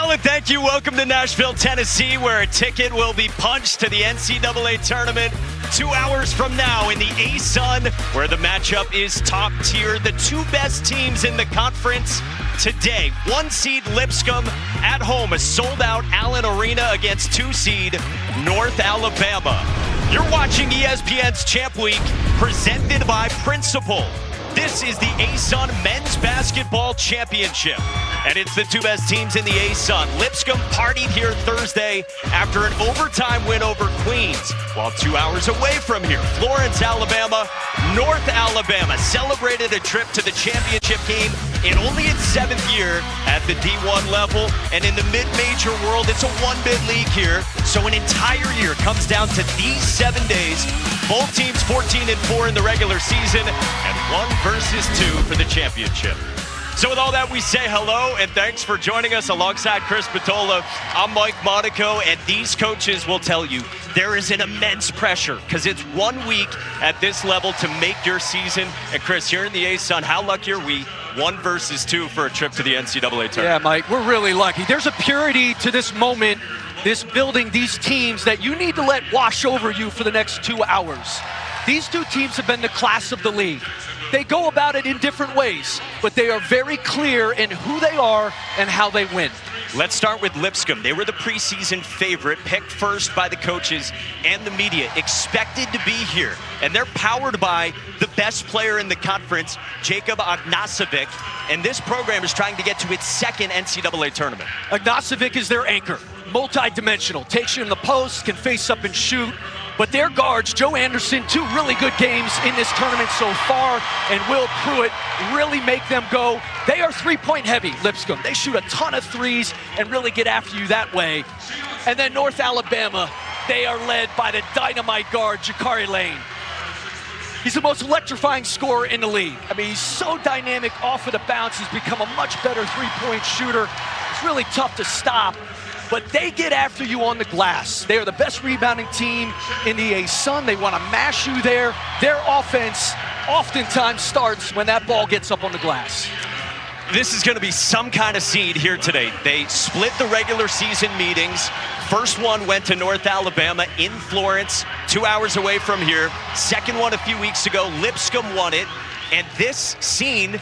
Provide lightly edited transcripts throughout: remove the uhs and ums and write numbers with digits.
Well, and thank you. Welcome to Nashville, Tennessee, where a ticket will be punched to the NCAA tournament 2 hours from now in the ASUN, where the matchup is top tier. The two best teams in the conference today. 1 seed Lipscomb at home, a sold-out Allen Arena against 2 seed North Alabama. You're watching ESPN's Champ Week, presented by Principal. This is the ASUN Men's Basketball Championship, and it's the two best teams in the ASUN. Lipscomb partied here Thursday after an overtime win over Queens, while 2 hours away from here, Florence, Alabama, North Alabama celebrated a trip to the championship game in only its 7th year at the D1 level, and in the mid-major world, it's a one-bid league here, so an entire year comes down to these 7 days. Both teams 14-4 in the regular season, and 1 versus 2 for the championship. So with all that, we say hello and thanks for joining us alongside Chris Patola. I'm Mike Monaco, and these coaches will tell you there is an immense pressure because it's 1 week at this level to make your season. And Chris, here in the ASUN, how lucky are we? 1 versus 2 for a trip to the NCAA tournament. Yeah, Mike, we're really lucky. There's a purity to this moment, this building, these teams that you need to let wash over you for the next 2 hours. These two teams have been the class of the league. They go about it in different ways, but they are very clear in who they are and how they win. Let's start with Lipscomb. They were the preseason favorite, picked first by the coaches and the media, expected to be here. And they're powered by the best player in the conference, Jacob Ognasovic. And this program is trying to get to its 2nd NCAA tournament. Ognasovic is their anchor, multi-dimensional, takes you in the post, can face up and shoot. But their guards, Joe Anderson, 2 really good games in this tournament so far, and Will Pruitt really make them go. They are three-point heavy, Lipscomb. They shoot a ton of threes and really get after you that way. And then North Alabama, they are led by the dynamite guard, Jakari Lane. He's the most electrifying scorer in the league. I mean, he's so dynamic off of the bounce. He's become a much better three-point shooter. It's really tough to stop. But they get after you on the glass. They are the best rebounding team in the ASUN. They want to mash you there. Their offense oftentimes starts when that ball gets up on the glass. This is going to be some kind of seed here today. They split the regular season meetings. First one went to North Alabama in Florence, 2 hours away from here. Second one a few weeks ago, Lipscomb won it. And this scene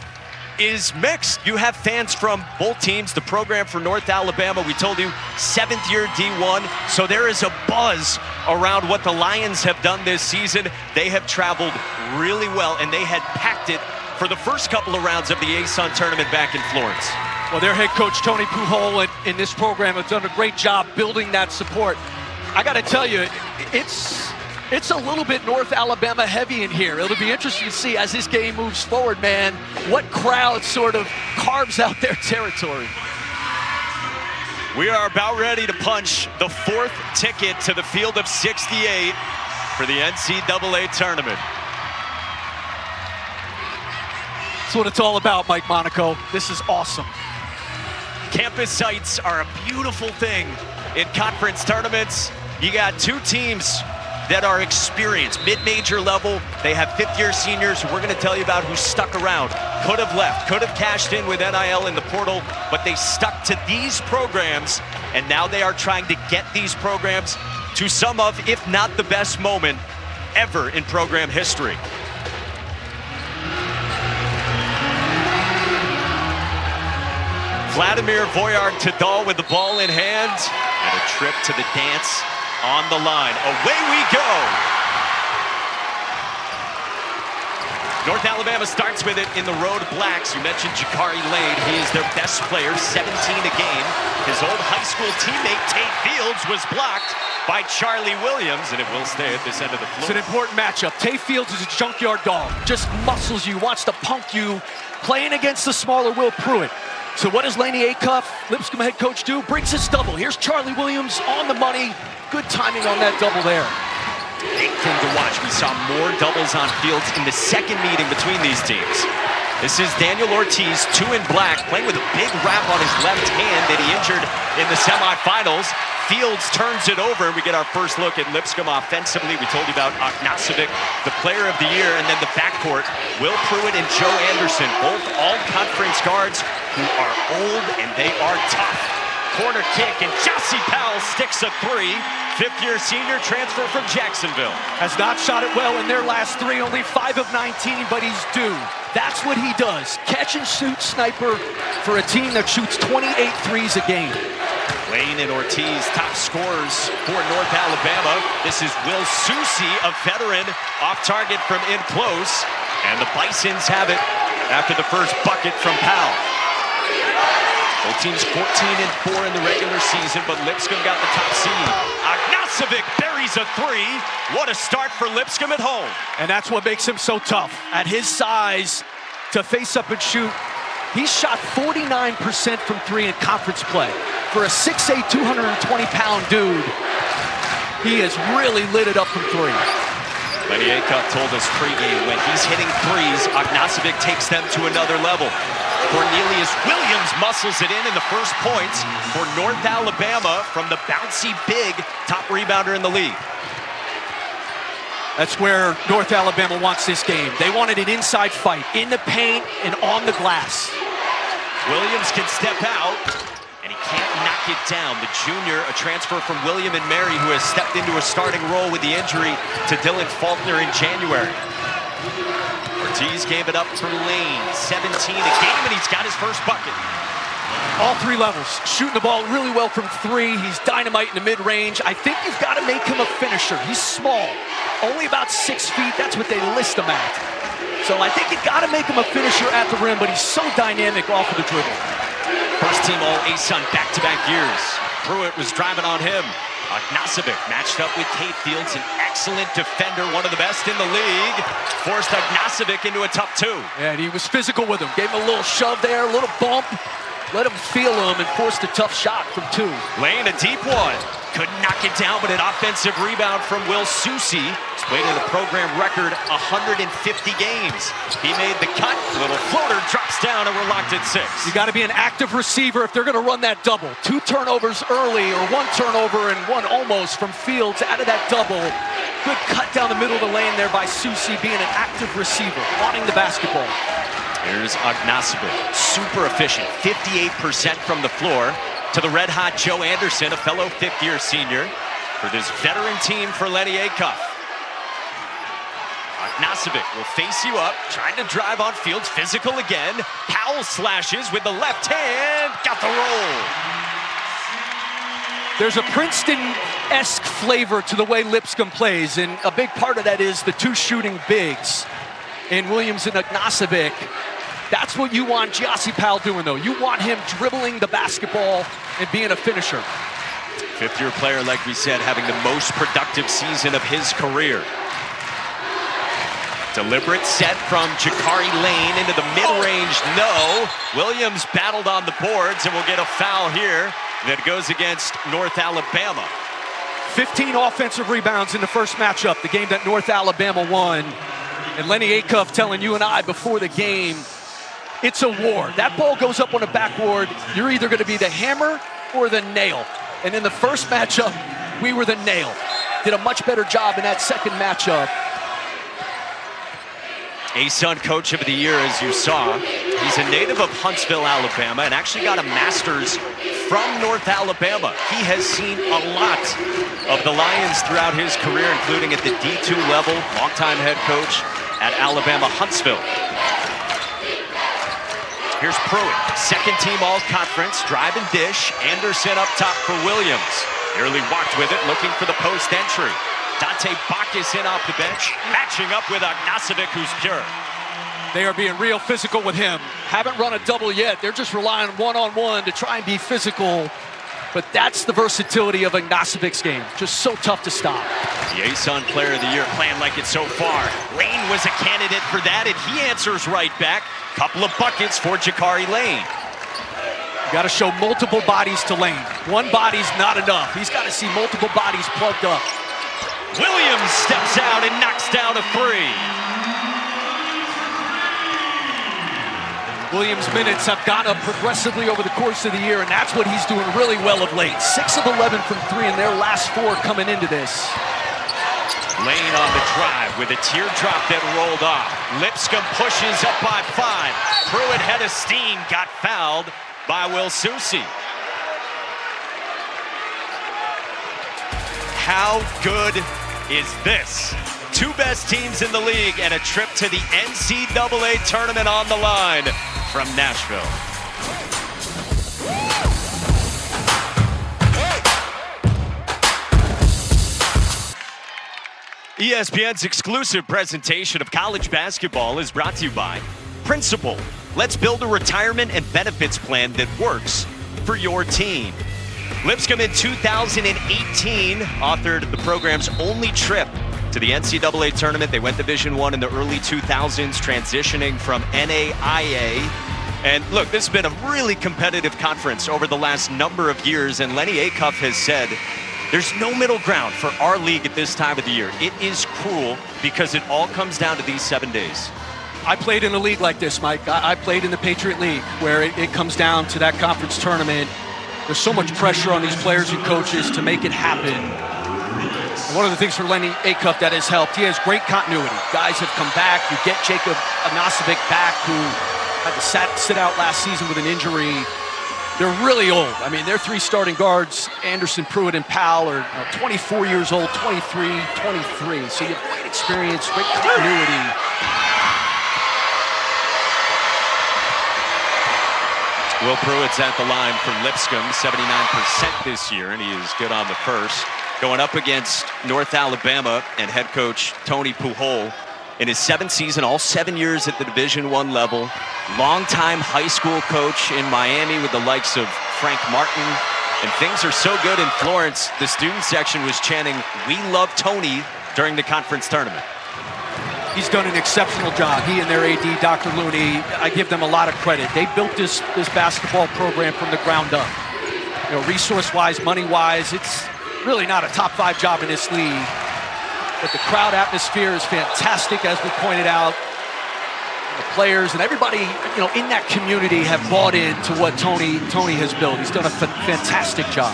is mixed. You have fans from both teams. The program for North Alabama, we told you, 7th year D1. So there is a buzz around what the Lions have done this season. They have traveled really well, and they had packed it for the first couple of rounds of the ASUN tournament back in Florence. Well, their head coach, Tony Pujol, in this program has done a great job building that support. I got to tell you, it's a little bit North Alabama heavy in here. It'll be interesting to see as this game moves forward, man, what crowd sort of carves out their territory. We are about ready to punch the 4th ticket to the field of 68 for the NCAA tournament. That's what it's all about, Mike Monaco. This is awesome. Campus sites are a beautiful thing in conference tournaments. You got 2 teams that are experienced, mid-major level. They have 5th-year seniors who we're going to tell you about who stuck around, could have left, could have cashed in with NIL in the portal, but they stuck to these programs, and now they are trying to get these programs to some of, if not the best moment ever in program history. Vladimir Voyard-Tadal with the ball in hand, and a trip to the dance on the line. Away we go. North Alabama starts with it in the road blacks. You mentioned Jakari Lane. He is their best player, 17 a game. His old high school teammate, Tate Fields, was blocked by Charlie Williams, and it will stay at this end of the floor. It's an important matchup. Tate Fields is a junkyard dog. Just muscles you, wants to punk you, playing against the smaller Will Pruitt. So what does Laney Acuff, Lipscomb head coach, do? Brings his double. Here's Charlie Williams on the money. Good timing on that double there. Big thing to watch. We saw more doubles on Fields in the second meeting between these teams. This is Daniel Ortiz, 2 in black, playing with a big wrap on his left hand that he injured in the semifinals. Fields turns it over, and we get our first look at Lipscomb offensively. We told you about Ognasovic, the player of the year, and then the backcourt, Will Pruitt and Joe Anderson, both all-conference guards who are old and they are tough. corner kick, and Jossie Powell sticks a three. Fifth-year senior transfer from Jacksonville. Has not shot it well in their last three, only 5 of 19, but he's due. That's what he does. Catch and shoot sniper for a team that shoots 28 threes a game. Lane and Ortiz, top scorers for North Alabama. This is Will Susi, a veteran, off target from in close. And the Bisons have it after the first bucket from Powell. Both teams 14-4 in the regular season, but Lipscomb got the top seed. Ognacevic buries a three. What a start for Lipscomb at home. And that's what makes him so tough. At his size, to face up and shoot, he's shot 49% from three in conference play. For a 6'8", 220-pound dude, he has really lit it up from three. Lenny Acuff told us pregame, when he's hitting threes, Ognacevic takes them to another level. Cornelius Williams muscles it in the first points for North Alabama from the bouncy big top rebounder in the league. That's where North Alabama wants this game. They wanted an inside fight, in the paint and on the glass. Williams can step out, and he can't knock it down. The junior, a transfer from William and Mary, who has stepped into a starting role with the injury to Dylan Faulkner in January. Ortiz gave it up for Lane, 17 a game, and he's got his first bucket. All three levels, shooting the ball really well from three. He's dynamite in the mid-range. I think you've got to make him a finisher. He's small, only about 6 feet. That's what they list him at. So I think you got to make him a finisher at the rim, but he's so dynamic off of the dribble. First team all ASUN back-to-back years. Pruitt was driving on him. Ognacevic matched up with Tate Fields, an excellent defender, one of the best in the league. Forced Ognacevic into a tough two. Yeah, and he was physical with him. Gave him a little shove there, a little bump. Let him feel him and forced a tough shot from two. Lane, a deep one. Couldn't knock it down, but an offensive rebound from Will Susi. He's played in the program record 150 games. He made the cut. Little floater drops down, and we're locked at 6. You got to be an active receiver if they're going to run that double. 2 turnovers early, or 1 turnover and 1 almost from Fields out of that double. Good cut down the middle of the lane there by Susi, being an active receiver, wanting the basketball. Here's Ognacevic, super efficient, 58% from the floor. To the red-hot Joe Anderson, a fellow fifth-year senior, for this veteran team for Lenny Acuff. Ognacevic will face you up, trying to drive on Fields, physical again. Powell slashes with the left hand, got the roll. There's a Princeton-esque flavor to the way Lipscomb plays, and a big part of that is the 2 shooting bigs in Williams and Ognacevic. That's what you want Jossie Powell doing, though. You want him dribbling the basketball and being a finisher. Fifth-year player, like we said, having the most productive season of his career. Deliberate set from Jakari Lane into the mid-range, no. Williams battled on the boards, and will get a foul here that goes against North Alabama. 15 offensive rebounds in the first matchup, the game that North Alabama won. And Lenny Acuff telling you and I before the game, it's a war. That ball goes up on a backboard. You're either going to be the hammer or the nail. And in the first matchup, we were the nail. Did a much better job in that second matchup. ASUN Coach of the Year, as you saw. He's a native of Huntsville, Alabama, and actually got a master's from North Alabama. He has seen a lot of the Lions throughout his career, including at the D2 level, longtime head coach at Alabama Huntsville. Here's Pruitt, second team all-conference, drive and dish. Anderson up top for Williams. Nearly walked with it, looking for the post entry. Dante Bacchus in off the bench, matching up with Ognacevic, who's pure. They are being real physical with him. Haven't run a double yet. They're just relying one-on-one to try and be physical. But that's the versatility of Ognacevic's game. Just so tough to stop. The ASUN Player of the Year playing like it so far. Lane was a candidate for that, and he answers right back. Couple of buckets for Jakari Lane. You got to show multiple bodies to Lane. One body's not enough. He's got to see multiple bodies plugged up. Williams steps out and knocks down a three. Williams' minutes have gone up progressively over the course of the year, and that's what he's doing really well of late. 6 of 11 from 3 in their last 4 coming into this. Lane on the drive with a teardrop that rolled off. Lipscomb pushes up by 5. Pruitt head of steam, got fouled by Will Susi. how good is this? Two best teams in the league and a trip to the NCAA tournament on the line from Nashville. ESPN's exclusive presentation of college basketball is brought to you by Principal. Let's build a retirement and benefits plan that works for your team. Lipscomb in 2018 authored the program's only trip to the NCAA tournament. They went Division I in the early 2000s, transitioning from NAIA. And look, this has been a really competitive conference over the last number of years, and Lenny Acuff has said there's no middle ground for our league at this time of the year. It is cruel because it all comes down to these 7 days. I played in a league like this, Mike. I played in the Patriot League, where it comes down to that conference tournament. There's so much pressure on these players and coaches to make it happen. And one of the things for Lenny Acuff that has helped, he has great continuity. Guys have come back. You get Jacob Anasovic back, who had to sit out last season with an injury. They're really old. I mean, their three starting guards, Anderson, Pruitt, and Powell, are 24 years old, 23, 23. So you have great experience, great continuity. Will Pruitt's at the line from Lipscomb, 79% this year, and he is good on the first. Going up against North Alabama and head coach Tony Pujol in his 7th season, all 7 years at the Division I level. Longtime high school coach in Miami with the likes of Frank Martin. And things are so good in Florence, the student section was chanting, "We love Tony," during the conference tournament. He's done an exceptional job. He and their AD, Dr. Looney, I give them a lot of credit. They built this basketball program from the ground up. You know, resource-wise, money-wise, it's really not a top 5 job in this league. But the crowd atmosphere is fantastic, as we pointed out. The players and everybody, you know, in that community have bought into what Tony has built. He's done a fantastic job.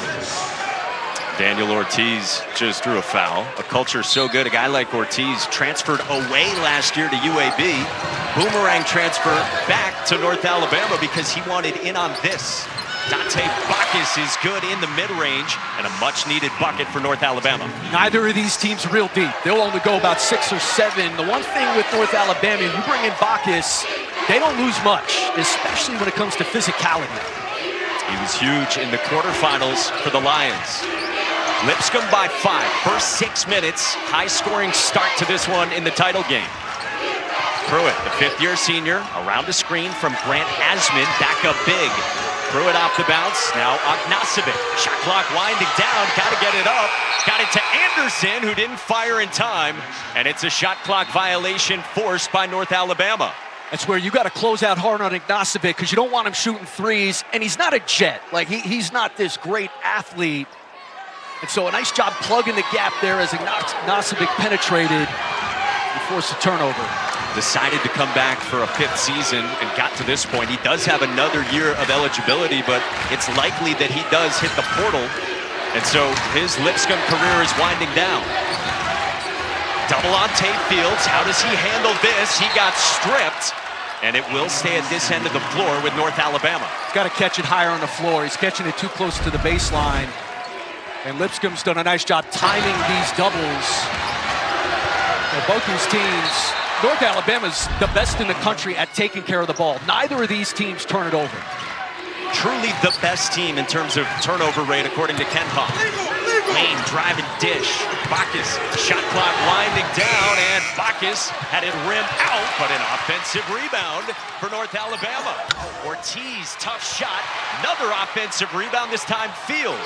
Daniel Ortiz just drew a foul. A culture so good, a guy like Ortiz transferred away last year to UAB. Boomerang transfer back to North Alabama because he wanted in on this. Dante Bacchus is good in the mid-range, and a much-needed bucket for North Alabama. Neither of these teams are real deep. They'll only go about 6 or 7. The one thing with North Alabama, you bring in Bacchus, they don't lose much, especially when it comes to physicality. He was huge in the quarterfinals for the Lions. Lipscomb by 5. First 6 minutes, high-scoring start to this one in the title game. Pruitt, the 5th-year senior, around the screen from Grant Asman, back up big. Pruitt off the bounce, now Ognacevic. Shot clock winding down, gotta get it up. Got it to Anderson, who didn't fire in time, and it's a shot clock violation forced by North Alabama. That's where you got to close out hard on Ognacevic, because you don't want him shooting threes, and he's not a jet. Like, he's not this great athlete. And so a nice job plugging the gap there as Ognacevic penetrated and forced a turnover. Decided to come back for a 5th season and got to this point. He does have another year of eligibility, but it's likely that he does hit the portal. And so his Lipscomb career is winding down. Double on Tate Fields. How does he handle this? He got stripped, and it will stay at this end of the floor with North Alabama. He's got to catch it higher on the floor. He's catching it too close to the baseline. And Lipscomb's done a nice job timing these doubles. Both these teams, North Alabama's the best in the country at taking care of the ball. Neither of these teams turn it over. Truly the best team in terms of turnover rate, according to Ken Pop. Lane driving dish. Bacchus, shot clock winding down, and Bacchus had it rim out, but an offensive rebound for North Alabama. Ortiz, tough shot. Another offensive rebound, this time Fields.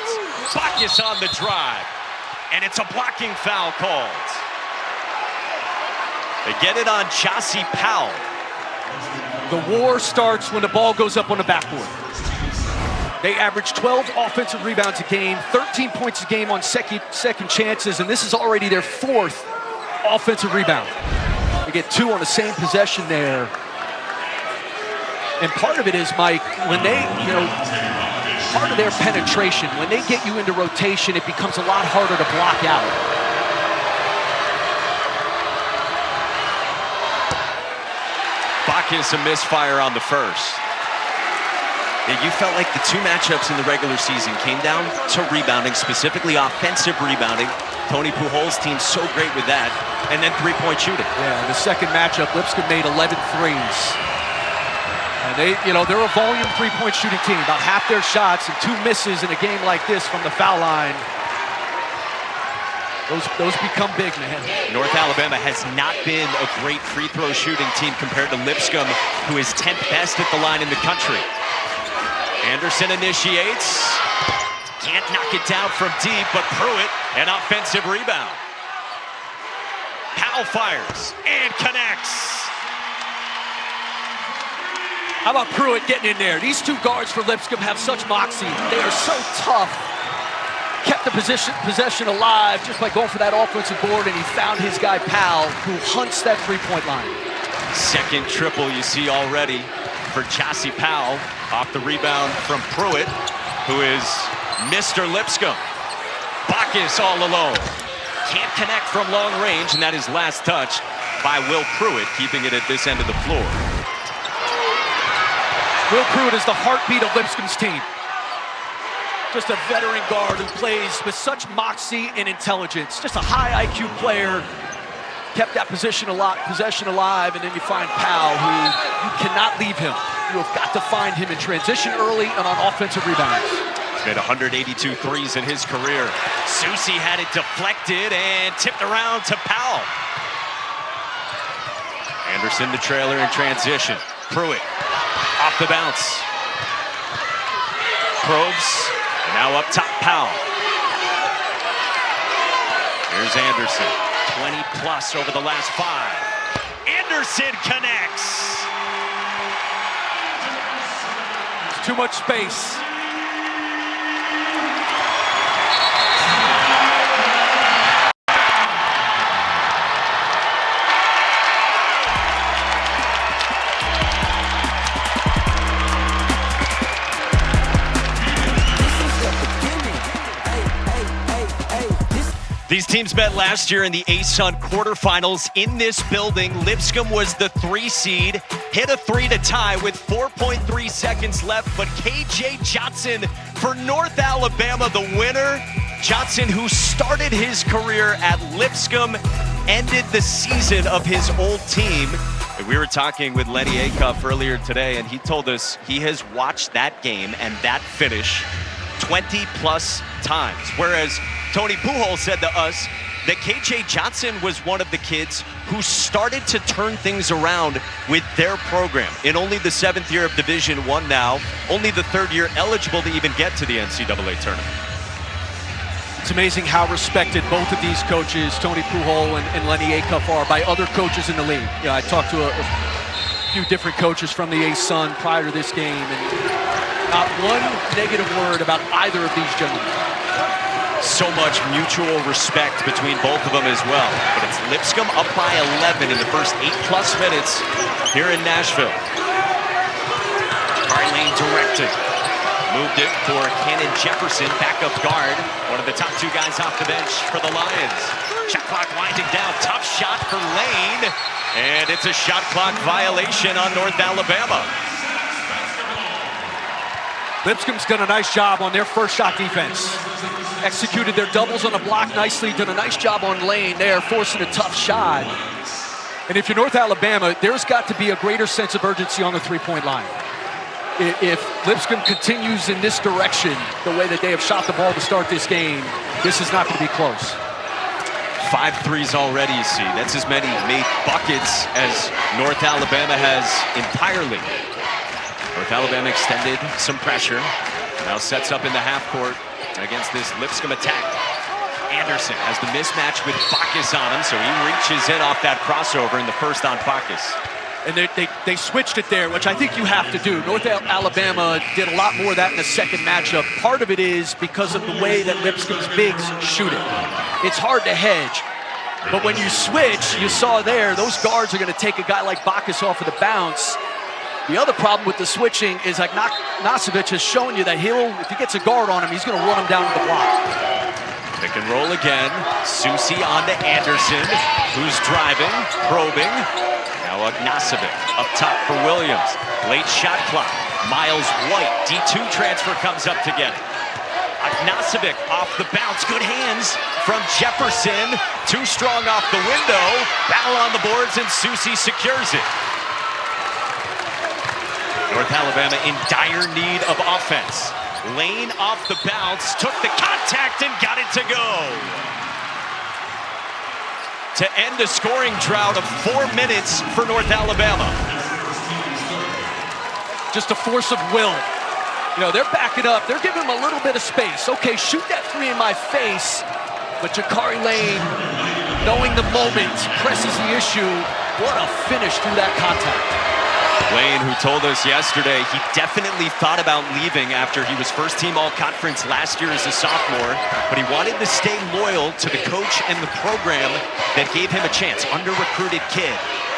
Bacchus on the drive, and it's a blocking foul called. They get it on Chauncey Powell. The war starts when the ball goes up on the backboard. They average 12 offensive rebounds a game, 13 points a game on second chances, and this is already their 4th offensive rebound. They get 2 on the same possession there. And part of it is, Mike, when they, part of their penetration, when they get you into rotation, it becomes a lot harder to block out. Bacchus a misfire on the first. Yeah, you felt like the two matchups in the regular season came down to rebounding, specifically offensive rebounding. Tony Pujols' team so great with that, and then three-point shooting. Yeah, in the second matchup, Lipscomb made 11 threes. And they're a volume three-point shooting team. About half their shots and 2 misses in a game like this from the foul line. Those become big, man. North Alabama has not been a great free throw shooting team compared to Lipscomb, who is 10th best at the line in the country. Anderson initiates. Can't knock it down from deep, but Pruitt, an offensive rebound. Powell fires and connects. How about Pruitt getting in there? These two guards for Lipscomb have such moxie. They are so tough. Kept the possession alive just by going for that offensive board, and he found his guy Powell, who hunts that three-point line. Second triple you see already for Chauncey Powell off the rebound from Pruitt, who is Mr. Lipscomb. Bacchus all alone. Can't connect from long range, and that is last touched by Will Pruitt, keeping it at this end of the floor. Will Pruitt is the heartbeat of Lipscomb's team. Just a veteran guard who plays with such moxie and intelligence. Just a high IQ player. Kept that possession alive, and then you find Powell, who you cannot leave him. You have got to find him in transition early and on offensive rebounds. He's made 182 threes in his career. Susi had it deflected and tipped around to Powell. Anderson the trailer in transition. Pruitt off the bounce. Probes. Now up top, Powell. Here's Anderson. 20 plus over the last 5. Anderson connects. It's too much space. These teams met last year in the ASUN quarterfinals in this building. Lipscomb was the 3 seed, hit a 3 to tie with 4.3 seconds left, but KJ Johnson for North Alabama, the winner. Johnson, who started his career at Lipscomb, ended the season of his old team. And we were talking with Lenny Acuff earlier today, and he told us he has watched that game and that finish 20 plus times, whereas Tony Pujols said to us that KJ Johnson was one of the kids who started to turn things around with their program. In only the 7th year of Division I now, only the 3rd year eligible to even get to the NCAA tournament. It's amazing how respected both of these coaches, Tony Pujols and Lenny Acuff, are by other coaches in the league. You know, I talked to a few different coaches from the ASUN prior to this game, and not one negative word about either of these gentlemen. So much mutual respect between both of them as well. But it's Lipscomb up by 11 in the first 8+ minutes here in Nashville. Lane directed. Moved it for Cannon Jefferson, backup guard. One of the top 2 guys off the bench for the Lions. Shot clock winding down. Tough shot for Lane. And it's a shot clock violation on North Alabama. Lipscomb's done a nice job on their first shot defense. Executed their doubles on the block nicely, done a nice job on Lane there, forcing a tough shot. And if you're North Alabama, there's got to be a greater sense of urgency on the three-point line. If Lipscomb continues in this direction, the way that they have shot the ball to start this game, this is not going to be close. 5 threes already, you see. That's as many made buckets as North Alabama has entirely. North Alabama extended some pressure. Now sets up in the half court against this Lipscomb attack. Anderson has the mismatch with Bacchus on him, so he reaches in off that crossover in the first on Bacchus. And they switched it there, which I think you have to do. North Alabama did a lot more of that in the second matchup. Part of it is because of the way that Lipscomb's bigs shoot it. It's hard to hedge. But when you switch, you saw there, those guards are going to take a guy like Bacchus off of the bounce. The other problem with the switching is like Nasevich has shown you that if he gets a guard on him, he's going to run him down to the block. Pick and roll again. Susi on to Anderson, who's driving, probing. Now Nasevich up top for Williams. Late shot clock. Miles White, D2 transfer, comes up to get it. Agnasovic off the bounce, good hands from Jefferson. Too strong off the window. Battle on the boards, and Susie secures it. North Alabama in dire need of offense. Lane off the bounce, took the contact and got it to go. To end a scoring drought of 4 minutes for North Alabama. Just a force of will. You know, they're backing up. They're giving him a little bit of space. Okay, shoot that three in my face. But Jakari Lane, knowing the moment, presses the issue. What a finish through that contact. Lane, who told us yesterday he definitely thought about leaving after he was first-team all-conference last year as a sophomore, but he wanted to stay loyal to the coach and the program that gave him a chance. Under-recruited kid.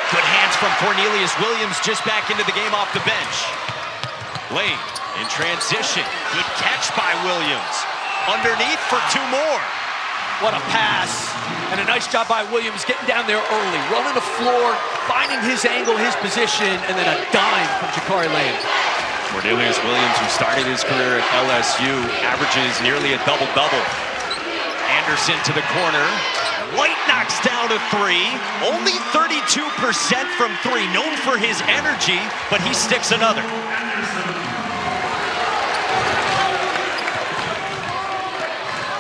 Good hands from Cornelius Williams, just back into the game off the bench. Lane in transition. Good catch by Williams. Underneath for two more. What a pass. And a nice job by Williams getting down there early, running the floor, finding his angle, his position, and then a dime from Jakari Lane. Cornelius Williams, who started his career at LSU, averages nearly a double-double. Anderson to the corner. White knocks down a three. Only 32% from three. Known for his energy, but he sticks another.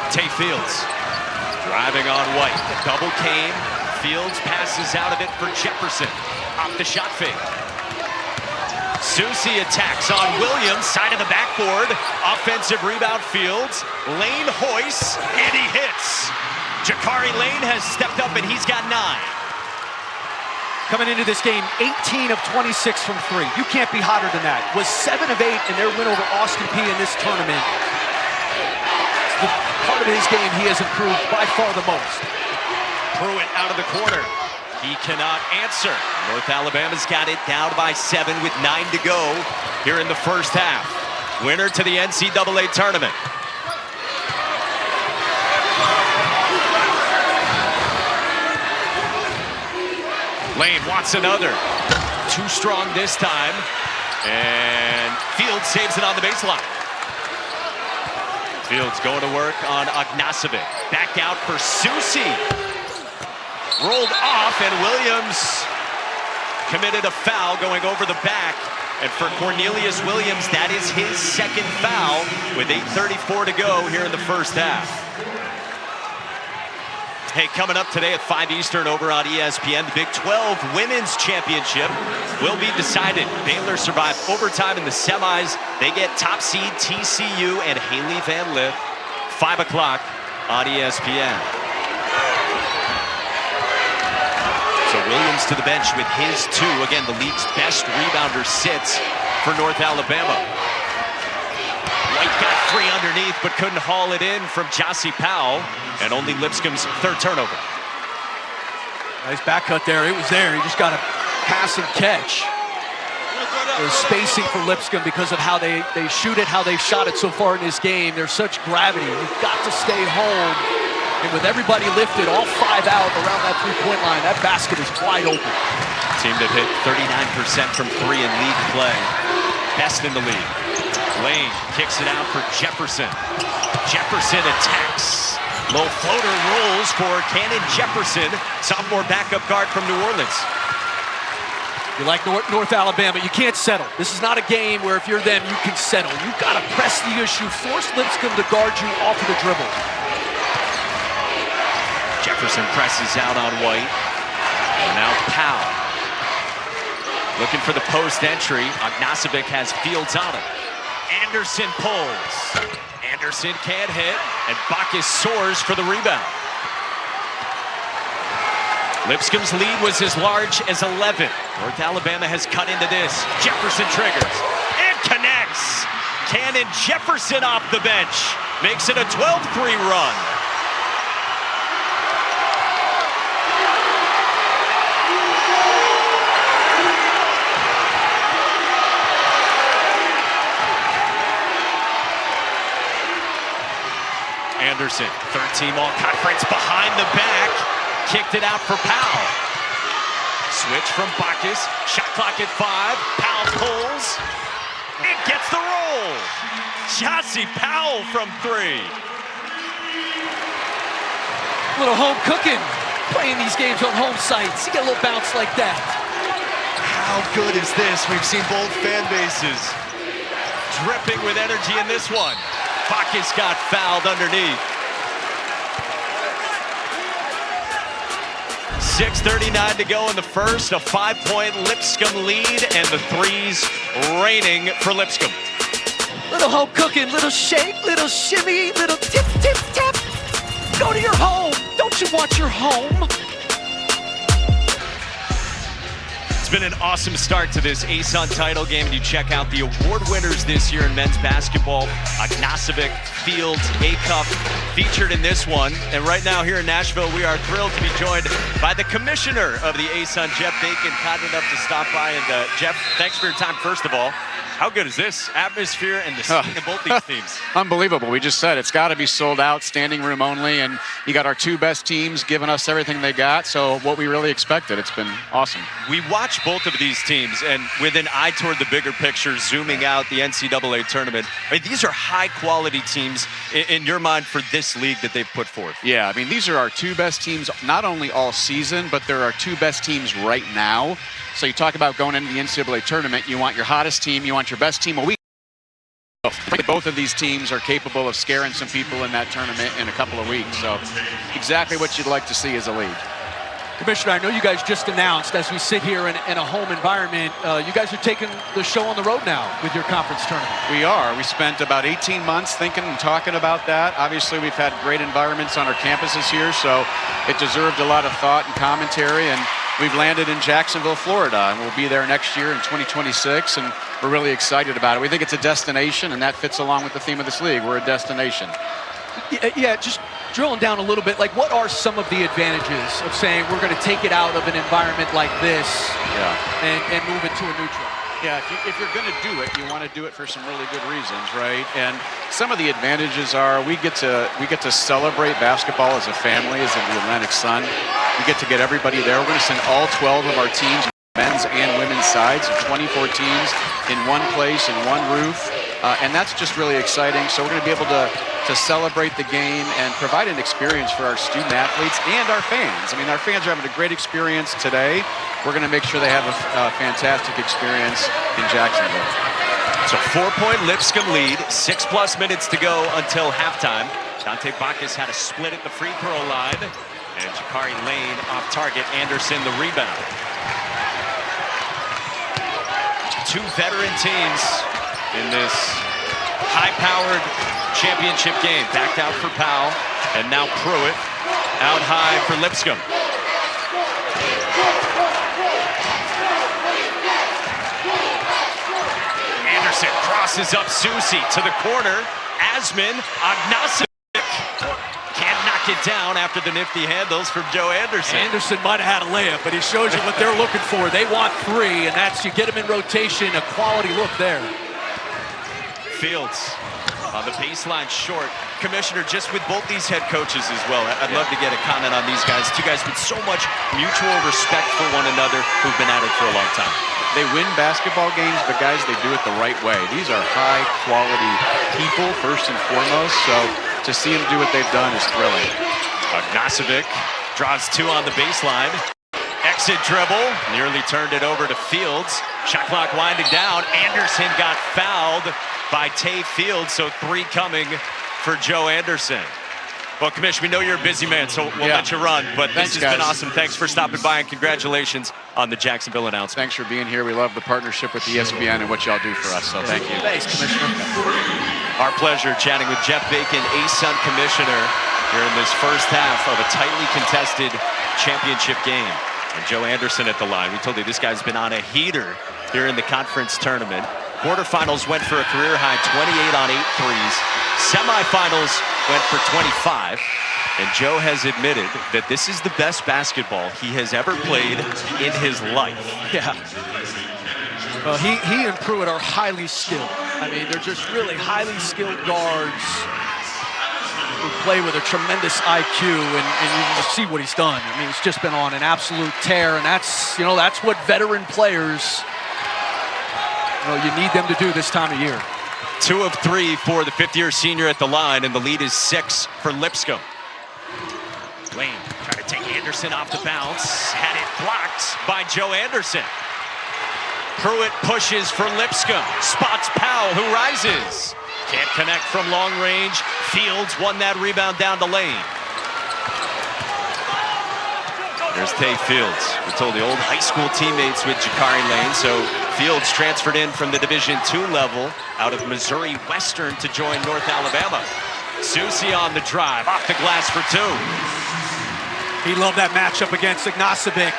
Tay Fields driving on White. The double came. Fields passes out of it for Jefferson. Off the shot fake. Susie attacks on Williams, side of the backboard. Offensive rebound, Fields. Lane hoists, and he hits. Jakari Lane has stepped up, and he's got 9. Coming into this game, 18 of 26 from three. You can't be hotter than that. Was 7 of 8 in their win over Austin Peay in this tournament. The part of his game he has improved by far the most. Pruitt out of the corner. He cannot answer. North Alabama's got it down by 7 with 9 to go here in the first half. Winner to the NCAA tournament. Lane wants another. Too strong this time. And Fields saves it on the baseline. Fields going to work on Agnasovic. Back out for Susie. Rolled off, and Williams committed a foul going over the back. And for Cornelius Williams, that is his second foul with 8:34 to go here in the first half. Hey, coming up today at 5 Eastern over on ESPN, the Big 12 Women's Championship will be decided. Baylor survived overtime in the semis. They get top seed TCU and Haley Van Lith. 5 o'clock on ESPN. So Williams to the bench with his 2. Again, the league's best rebounder sits for North Alabama. White got free underneath, but couldn't haul it in from Jossie Powell, and only Lipscomb's 3rd turnover. Nice back cut there. It was there. He just got a pass and catch. There's spacing for Lipscomb because of how they shoot it, how they've shot it so far in this game. There's such gravity. You've got to stay home. And with everybody lifted, all 5 out around that three-point line, that basket is wide open. Team that hit 39% from 3 in league play. Best in the league. Lane kicks it out for Jefferson. Jefferson attacks. Low floater rolls for Cannon Jefferson, sophomore backup guard from New Orleans. You like North Alabama, you can't settle. This is not a game where if you're them, you can settle. You've got to press the issue, force Lipscomb to guard you off of the dribble. Jefferson presses out on White. And now Powell. Looking for the post entry. Agnasovic has Fields on him. Anderson pulls. Anderson can't hit, and Bacchus soars for the rebound. Lipscomb's lead was as large as 11. North Alabama has cut into this. Jefferson triggers and connects. Cannon Jefferson off the bench makes it a 12-3 run. Anderson, 13 all-conference behind the back. Kicked it out for Powell. Switch from Bacchus. Shot clock at 5. Powell pulls. It gets the roll. Jossie Powell from 3. Little home cooking, playing these games on home sites. You get a little bounce like that. How good is this? We've seen both fan bases dripping with energy in this one. Bacchus got fouled underneath. 6:39 to go in the first. A 5-point Lipscomb lead, and the threes raining for Lipscomb. Little home cooking, little shake, little shimmy, little tip, tip, tap. Go to your home. Don't you want your home? It's been an awesome start to this ASUN title game, and you check out the award winners this year in men's basketball. Ognacevic, Fields, Acuff featured in this one. And right now here in Nashville, we are thrilled to be joined by the commissioner of the ASUN, Jeff Bacon, kind enough to stop by. And Jeff, thanks for your time, first of all. How good is this atmosphere and the seating of both these teams? Unbelievable. We just said it's got to be sold out, standing room only, and you got our two best teams giving us everything they got, so what we really expected. It's been awesome. We watch both of these teams, and with an eye toward the bigger picture, zooming out the NCAA tournament, I mean, these are high-quality teams in your mind for this league that they've put forth. Yeah, I mean, these are our two best teams, not only all season, but they're our two best teams right now. So you talk about going into the NCAA tournament, you want your hottest team, you want your best team. Well, both of these teams are capable of scaring some people in that tournament in a couple of weeks. So exactly what you'd like to see as a league. Commissioner, I know you guys just announced, as we sit here in a home environment, you guys are taking the show on the road now with your conference tournament. We are. We spent about 18 months thinking and talking about that. Obviously, we've had great environments on our campuses here, so it deserved a lot of thought and commentary. And we've landed in Jacksonville, Florida, and we'll be there next year in 2026, and we're really excited about it. We think it's a destination, and that fits along with the theme of this league. We're a destination. Yeah, just drilling down a little bit, like what are some of the advantages of saying we're going to take it out of an environment like this and move it to a neutral? Yeah, if you're going to do it, you want to do it for some really good reasons, right? And some of the advantages are we get to celebrate basketball as a family, as in the Atlantic Sun. We get to get everybody there. We're going to send all 12 of our teams, men's and women's sides, of 24 teams in one place, in one roof. And that's just really exciting. So we're going to be able to celebrate the game and provide an experience for our student athletes and our fans. I mean, our fans are having a great experience today. We're going to make sure they have a fantastic experience in Jacksonville. It's a 4-point Lipscomb lead, 6+ minutes to go until halftime. Dante Bacchus had a split at the free throw line, and Jakari Lane off target. Anderson the rebound. Two veteran teams in this high-powered championship game. Backed out for Powell, and now Pruitt out high for Lipscomb. Anderson crosses up Susie to the corner. Asman, Ognacevic can't knock it down after the nifty handles from Joe Anderson. Anderson might have had a layup, but he shows you what they're looking for. They want 3, and that's, you get them in rotation, a quality look there. Fields on the baseline short. Commissioner, just with both these head coaches as well, I'd love to get a comment on these guys. Two guys with so much mutual respect for one another who've been at it for a long time. They win basketball games, but guys, they do it the right way. These are high-quality people, first and foremost, so to see them do what they've done is thrilling. Ognacevic draws 2 on the baseline. Exit dribble, nearly turned it over to Fields. Shot clock winding down. Anderson got fouled by Tay Fields, so 3 coming for Joe Anderson. Well, Commissioner, we know you're a busy man, so we'll let you run, but this has been awesome. Thanks for stopping by, and congratulations on the Jacksonville announcement. Thanks for being here. We love the partnership with ESPN and what y'all do for us, so thank you. Thanks, Commissioner. Our pleasure chatting with Jeff Bacon, ASUN Commissioner, here in this first half of a tightly contested championship game. And Joe Anderson at the line. We told you this guy's been on a heater here in the conference tournament. Quarterfinals went for a career-high 28 on 8 threes. Semifinals went for 25. And Joe has admitted that this is the best basketball he has ever played in his life. Yeah. Well, he and Pruitt are highly skilled. I mean, they're just really highly skilled guards who play with a tremendous IQ, and you can see what he's done. I mean, he's just been on an absolute tear, and that's what veteran players Well, you need them to do this time of year. 2 of 3 for the fifth-year senior at the line, and the lead is 6 for Lipscomb. Lane trying to take Anderson off the bounce. Had it blocked by Joe Anderson. Pruitt pushes for Lipscomb. Spots Powell, who rises. Can't connect from long range. Fields won that rebound down to Lane. There's Tay Fields. We're told the old high school teammates with Jakari Lane, so Fields transferred in from the Division II level out of Missouri Western to join North Alabama. Susie on the drive, off the glass for 2. He loved that matchup against Ignacevic.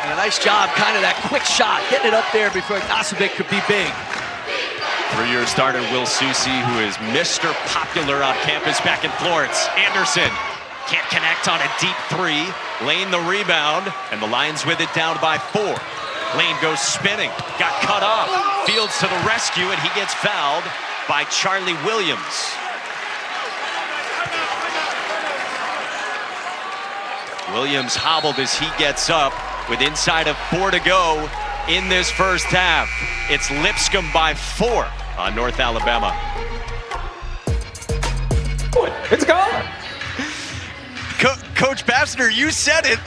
And a nice job, kind of that quick shot, getting it up there before Ignacevic could be big. 3-year starter Will Susie, who is Mr. Popular on campus back in Florence. Anderson can't connect on a deep 3. Lane the rebound, and the Lions with it down by 4. Lane goes spinning, got cut off. Fields to the rescue, and he gets fouled by Charlie Williams. Williams hobbled as he gets up with inside of 4 to go in this first half. It's Lipscomb by 4 on North Alabama. It's gone. Coach Bassner, you said it,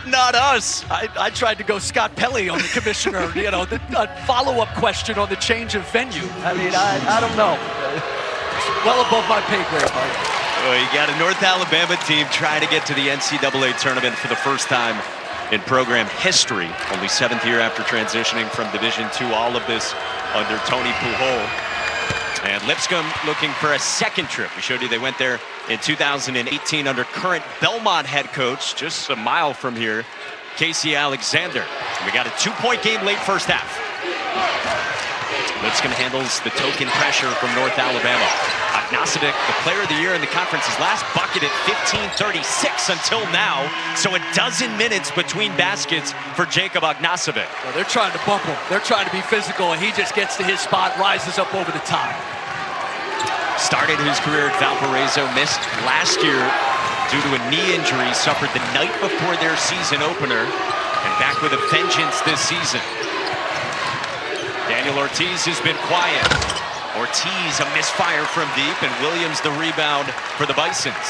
not us. I tried to go Scott Pelley on the commissioner, you know, the follow-up question on the change of venue. I mean, I don't know. It's well above my pay grade, Mike. Well, you got a North Alabama team trying to get to the NCAA tournament for the first time in program history. Only 7th year after transitioning from Division II. All of this under Tony Pujol. And Lipscomb looking for a second trip. We showed you they went there in 2018 under current Belmont head coach, just a mile from here, Casey Alexander. We got a 2-point game late first half. Lipscomb handles the token pressure from North Alabama. Ignacevic, the player of the year in the conference, his last bucket at 15:36 until now. So a dozen minutes between baskets for Jacob Ignacevic. Well, they're trying to bump him. They're trying to be physical, and he just gets to his spot, rises up over the top. Started his career at Valparaiso, missed last year due to a knee injury, suffered the night before their season opener, and back with a vengeance this season. Daniel Ortiz has been quiet. Ortiz, a misfire from deep, and Williams the rebound for the Bisons.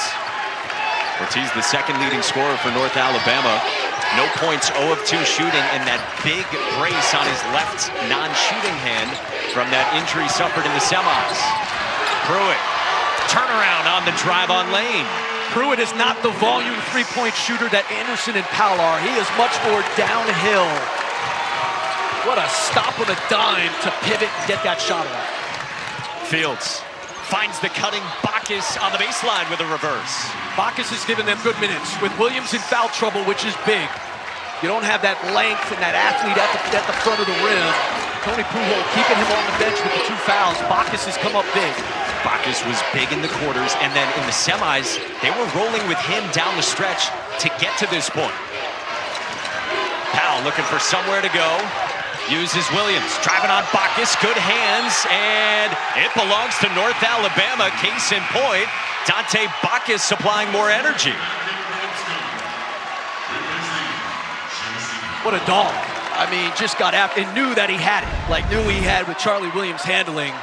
Ortiz, the second leading scorer for North Alabama. No points, 0 of 2 shooting, and that big brace on his left non-shooting hand from that injury suffered in the semis. Pruitt, turnaround on the drive on Lane. Pruitt is not the volume three-point shooter that Anderson and Powell are. He is much more downhill. What a stop on a dime to pivot and get that shot off. Fields finds the cutting Bacchus on the baseline with a reverse. Bacchus has given them good minutes with Williams in foul trouble, which is big. You don't have that length and that athlete at the front of the rim. Tony Pujol keeping him on the bench with the 2 fouls. Bacchus has come up big. Bacchus was big in the quarters, and then in the semis, they were rolling with him down the stretch to get to this point. Powell looking for somewhere to go. Uses Williams, driving on Bacchus, good hands, and it belongs to North Alabama. Case in point, Dante Bacchus supplying more energy. What a dog. I mean, just got after and knew that he had it. Like, knew he had with Charlie Williams handling.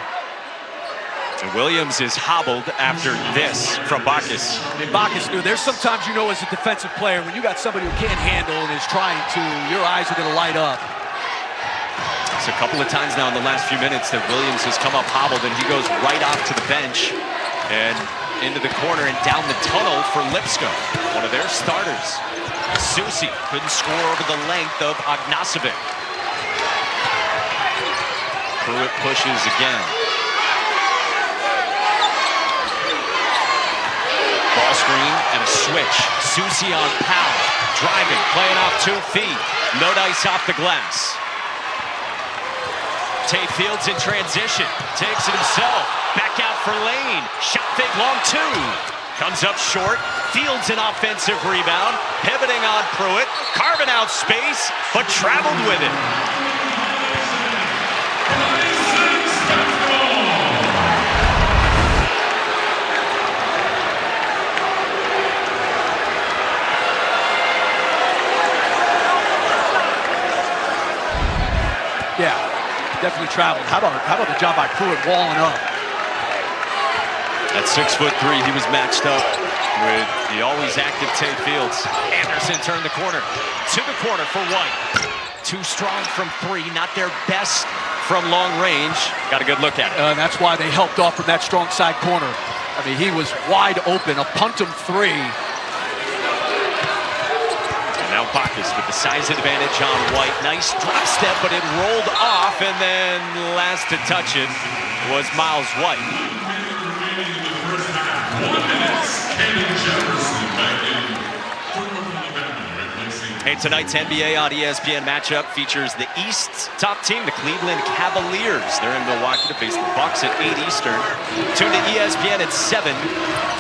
And Williams is hobbled after this from Bacchus. And Bacchus knew. There's sometimes, you know, as a defensive player, when you got somebody who can't handle and is trying to, your eyes are going to light up. It's a couple of times now in the last few minutes that Williams has come up hobbled, and he goes right off to the bench and into the corner and down the tunnel for Lipscomb, one of their starters. Susie couldn't score over the length of Ignacevic. Pruitt pushes again. Ball screen and a switch. Susie on Powell, driving, playing off 2 feet. No dice off the glass. Tay Fields in transition, takes it himself, back out for Lane, shot fake long 2, comes up short, Fields an offensive rebound, pivoting on Pruitt, carving out space, but traveled with it. Yeah. traveled. How about the job by Pruitt walling up? At 6'3", he was matched up with the always active Tay Fields. Anderson turned the corner. To the corner for White. Too strong from three, not their best from long range. Got a good look at it. That's why they helped off from that strong side corner. I mean, he was wide open, a punt-em three. And now Bacchus with the size advantage on White. Nice drop step, but it rolled off, and then last to touch it was Miles White. Hey, tonight's NBA on ESPN matchup features the East's top team, the Cleveland Cavaliers. They're in Milwaukee to face the Bucks at 8 Eastern. Tune to ESPN at 7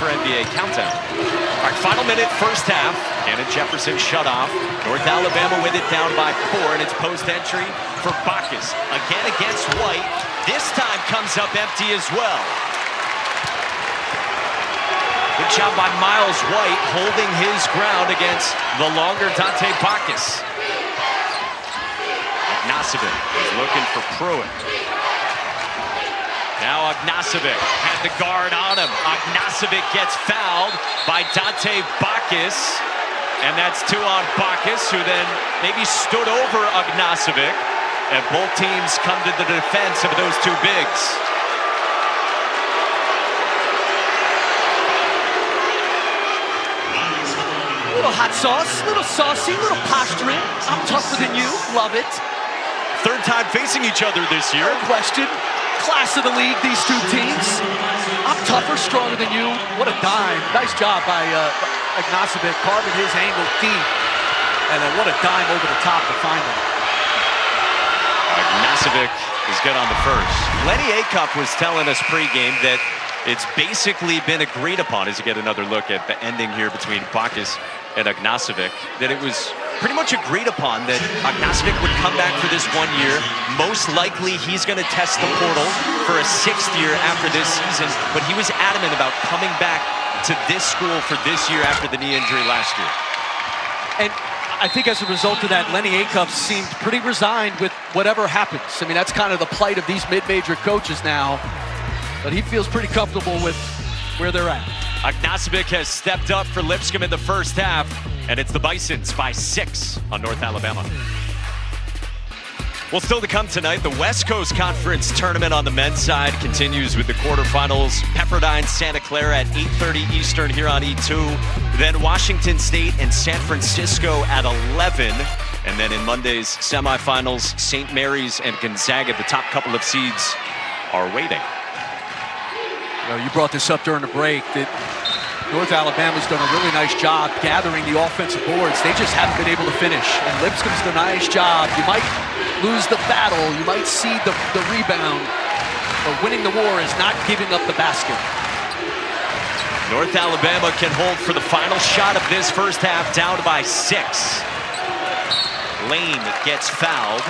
for NBA Countdown. All right, final minute, first half. Cannon Jefferson shut off. North Alabama with it down by 4, and it's post entry for Bacchus. Again against White. This time comes up empty as well. Good job by Miles White holding his ground against the longer Dante Bacchus. Ognacevic is looking for Pruitt. Now Ognacevic had the guard on him. Ognacevic gets fouled by Dante Bacchus. And that's 2 on Bacchus, who then maybe stood over Ognacevic. And both teams come to the defense of those 2 bigs. Little hot sauce, little saucy, little posturing. I'm tougher than you, love it. Third time facing each other this year. No question. Class of the league, these 2 teams. I'm tougher, stronger than you. What a dime. Nice job by Ognacevic, carving his angle deep. And then what a dime over the top to find him. Ognacevic is good on the first. Lenny Acuff was telling us pregame that it's basically been agreed upon, as you get another look at the ending here between Bacchus and Ognacevic, that it was pretty much agreed upon that Ognacevic would come back for this 1 year. Most likely he's going to test the portal for a 6th year after this season, but he was adamant about coming back to this school for this year after the knee injury last year. And I think as a result of that, Lenny Acuff seemed pretty resigned with whatever happens. I mean, that's kind of the plight of these mid-major coaches now, but he feels pretty comfortable with where they're at. Ognacevic has stepped up for Lipscomb in the first half, and it's the Bisons by 6 on North Alabama. Well, still to come tonight, the West Coast Conference tournament on the men's side continues with the quarterfinals. Pepperdine, Santa Clara at 8:30 Eastern here on E2. Then Washington State and San Francisco at 11. And then in Monday's semifinals, St. Mary's and Gonzaga, the top couple of seeds, are waiting. Well, you brought this up during the break that North Alabama's done a really nice job gathering the offensive boards. They just haven't been able to finish. And Lipscomb's done a nice job. You might lose the battle. You might see the rebound. But winning the war is not giving up the basket. North Alabama can hold for the final shot of this first half, down by 6. Lane gets fouled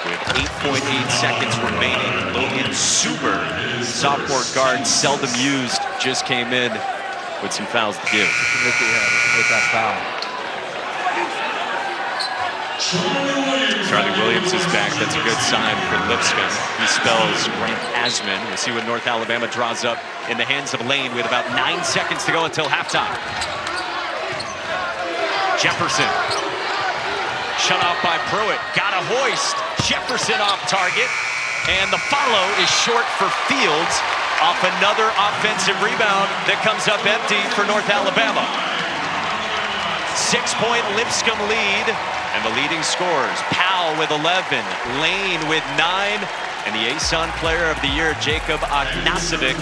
with 8.8 seconds remaining. Logan Suber, sophomore guard, seldom used, just came in with some fouls to give. With that foul. Charlie Williams is back. That's a good sign for Lipscomb. He spells Grant Asman. We'll see what North Alabama draws up in the hands of Lane with about 9 seconds to go until halftime. Jefferson. Shut off by Pruitt. Got a hoist. Jefferson off target. And the follow is short for Fields off another offensive rebound that comes up empty for North Alabama. 6-point Lipscomb lead. And the leading scorers, Powell with 11, Lane with 9, and the ASUN Player of the Year, Jacob Ognacevic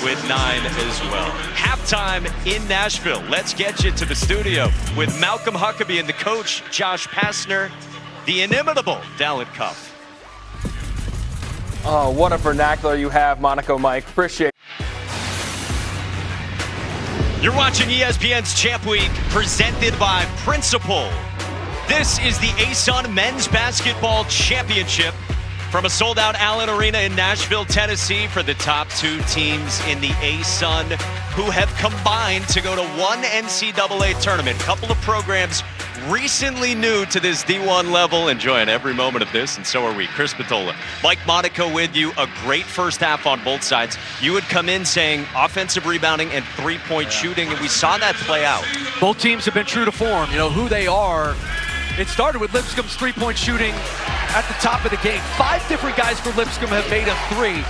with 9 as well. Halftime in Nashville. Let's get you to the studio with Malcolm Huckabee and the coach, Josh Pastner, the inimitable Dallin Cuff. Oh, what a vernacular you have, Monaco Mike. Appreciate it. You're watching ESPN's Champ Week, presented by Principal. This is the ASUN Men's Basketball Championship from a sold-out Allen Arena in Nashville, Tennessee, for the top 2 teams in the ASUN who have combined to go to one NCAA tournament. Couple of programs recently new to this D1 level, enjoying every moment of this, and so are we. Chris Patola, Mike Monaco with you. A great first half on both sides. You would come in saying offensive rebounding and three-point shooting, and we saw that play out. Both teams have been true to form, you know, who they are. It started with Lipscomb's three-point shooting at the top of the game. 5 different guys for Lipscomb have made a three.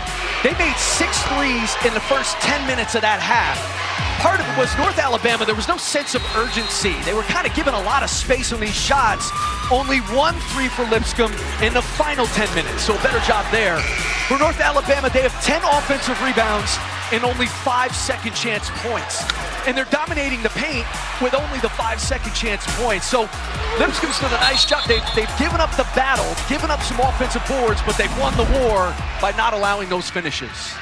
They made 6 threes in the first 10 minutes of that half. Part of it was North Alabama, there was no sense of urgency. They were kind of given a lot of space on these shots. Only 1 3 for Lipscomb in the final 10 minutes, so a better job there. For North Alabama, they have 10 offensive rebounds and only 5 second chance points. And they're dominating the paint with only the 5 second chance points. So Lipscomb's done a nice job. They've given up the battle, given up some offensive boards, but they've won the war by not allowing those finishes.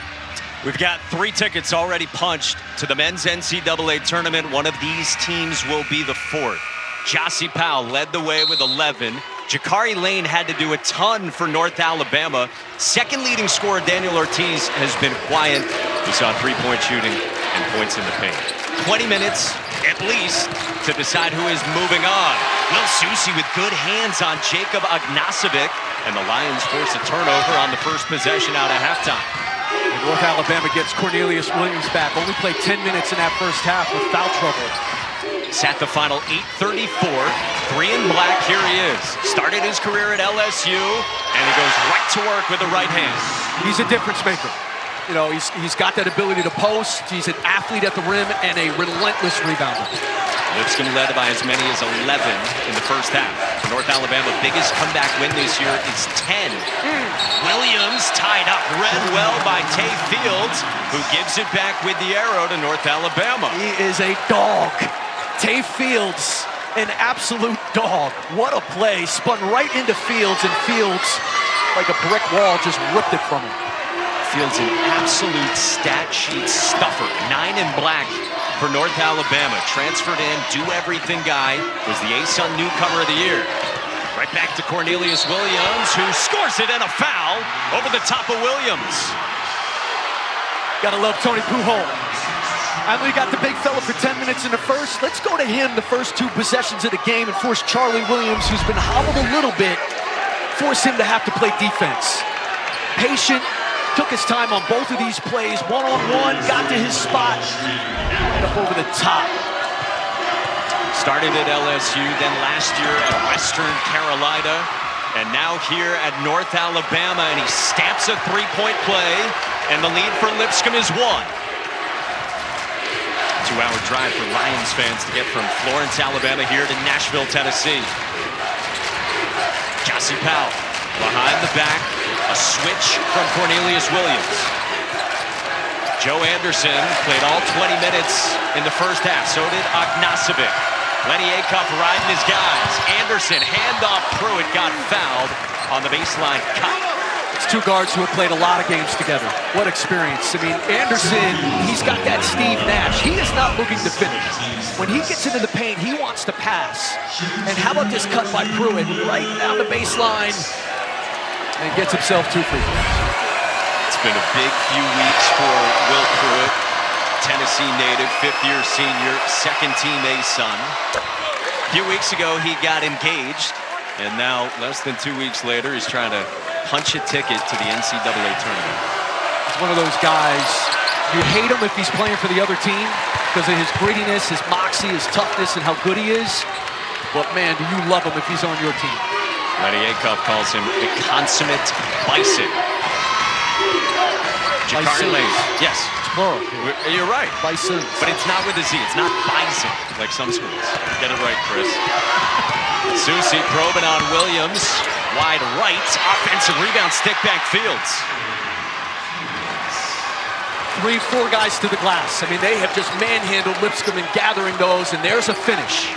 We've got 3 tickets already punched to the men's NCAA tournament. One of these teams will be the 4th. Jossie Powell led the way with 11. Jakari Lane had to do a ton for North Alabama. Second leading scorer, Daniel Ortiz, has been quiet. We saw three-point shooting and points in the paint. 20 minutes, at least, to decide who is moving on. Will Susi with good hands on Jacob Agnasovic, and the Lions force a turnover on the first possession out of halftime. And North Alabama gets Cornelius Williams back. Only played 10 minutes in that first half with foul trouble. Sat the final 8:34, 3 in black, here he is. Started his career at LSU, and he goes right to work with the right hand. He's a difference maker. You know, he's got that ability to post. He's an athlete at the rim and a relentless rebounder. Lipscomb led by as many as 11 in the first half. For North Alabama, biggest comeback win this year is 10. Williams tied up, read well by Tay Fields, who gives it back with the arrow to North Alabama. He is a dog. Tay Fields, an absolute dog. What a play. Spun right into Fields, and Fields, like a brick wall, just ripped it from him. Fields an absolute stat sheet stuffer. 9 in black for North Alabama. Transferred in, do-everything guy. Was the ASUN newcomer of the year. Right back to Cornelius Williams, who scores it and a foul over the top of Williams. Gotta love Tony Pujol. I know you got the big fella for 10 minutes in the first. Let's go to him the first 2 possessions of the game and force Charlie Williams, who's been hobbled a little bit, force him to have to play defense. Patient, took his time on both of these plays. One-on-one, got to his spot, right up over the top. Started at LSU, then last year at Western Carolina, and now here at North Alabama, and he stamps a 3-point play, and the lead for Lipscomb is 1. 2-hour drive for Lions fans to get from Florence, Alabama here to Nashville, Tennessee. Jossie Powell behind the back, a switch from Cornelius Williams. Joe Anderson played all 20 minutes in the first half, so did Agnasovic. Lenny Acuff riding his guys. Anderson, handoff, Pruitt got fouled on the baseline cut. It's 2 guards who have played a lot of games together. What experience. I mean, Anderson, he's got that Steve Nash. He is not looking to finish. When he gets into the paint, he wants to pass. And how about this cut by Pruitt right down the baseline and gets himself 2 free throws. It's been a big few weeks for Will Pruitt, Tennessee native, 5th-year senior, second-team ASUN. A few weeks ago, he got engaged, and now, less than 2 weeks later, he's trying to punch a ticket to the NCAA tournament. He's one of those guys, you hate him if he's playing for the other team because of his grittiness, his moxie, his toughness, and how good he is. But man, do you love him if he's on your team. Lenny Acuff calls him the consummate bison. Jakari Lane. Yes. It's plural. You're right. Bison. But it's not with a Z. It's not bison, like some schools. Get it right, Chris. Susi probing on Williams. Wide right. Offensive rebound, stick back Fields. 3, 4 guys to the glass. I mean, they have just manhandled Lipscomb in gathering those, and there's a finish.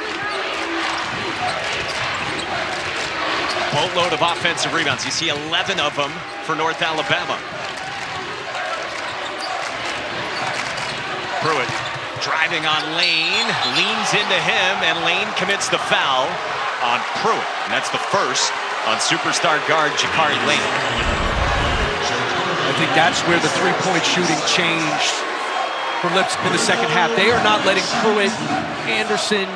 Boatload of offensive rebounds. You see 11 of them for North Alabama. Pruitt driving on Lane, leans into him, and Lane commits the foul on Pruitt. And that's the first on superstar guard Jakari Lane. I think that's where the 3-point shooting changed for Lipscomb in the second half. They are not letting Pruitt, Anderson,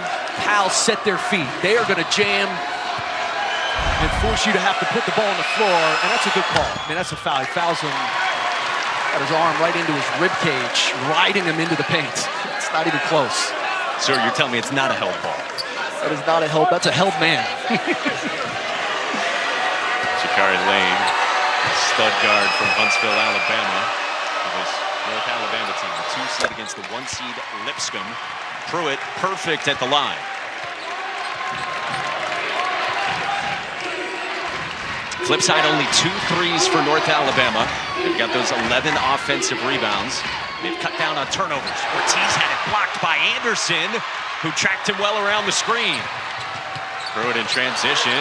Pal set their feet. They are going to jam and force you to have to put the ball on the floor, and that's a good call. I mean, that's a foul. He fouls him, got his arm right into his rib cage, riding him into the paint. It's not even close. Sir, you're telling me it's not a held ball? That is not a held, that's a held man. Jakari Lane, stud guard from Huntsville, Alabama, for this North Alabama team. The 2 seed against the 1 seed Lipscomb. Pruitt perfect at the line. Flip side, only 2 threes for North Alabama. They've got those 11 offensive rebounds. They've cut down on turnovers. Ortiz had it blocked by Anderson, who tracked him well around the screen. Pruitt in transition.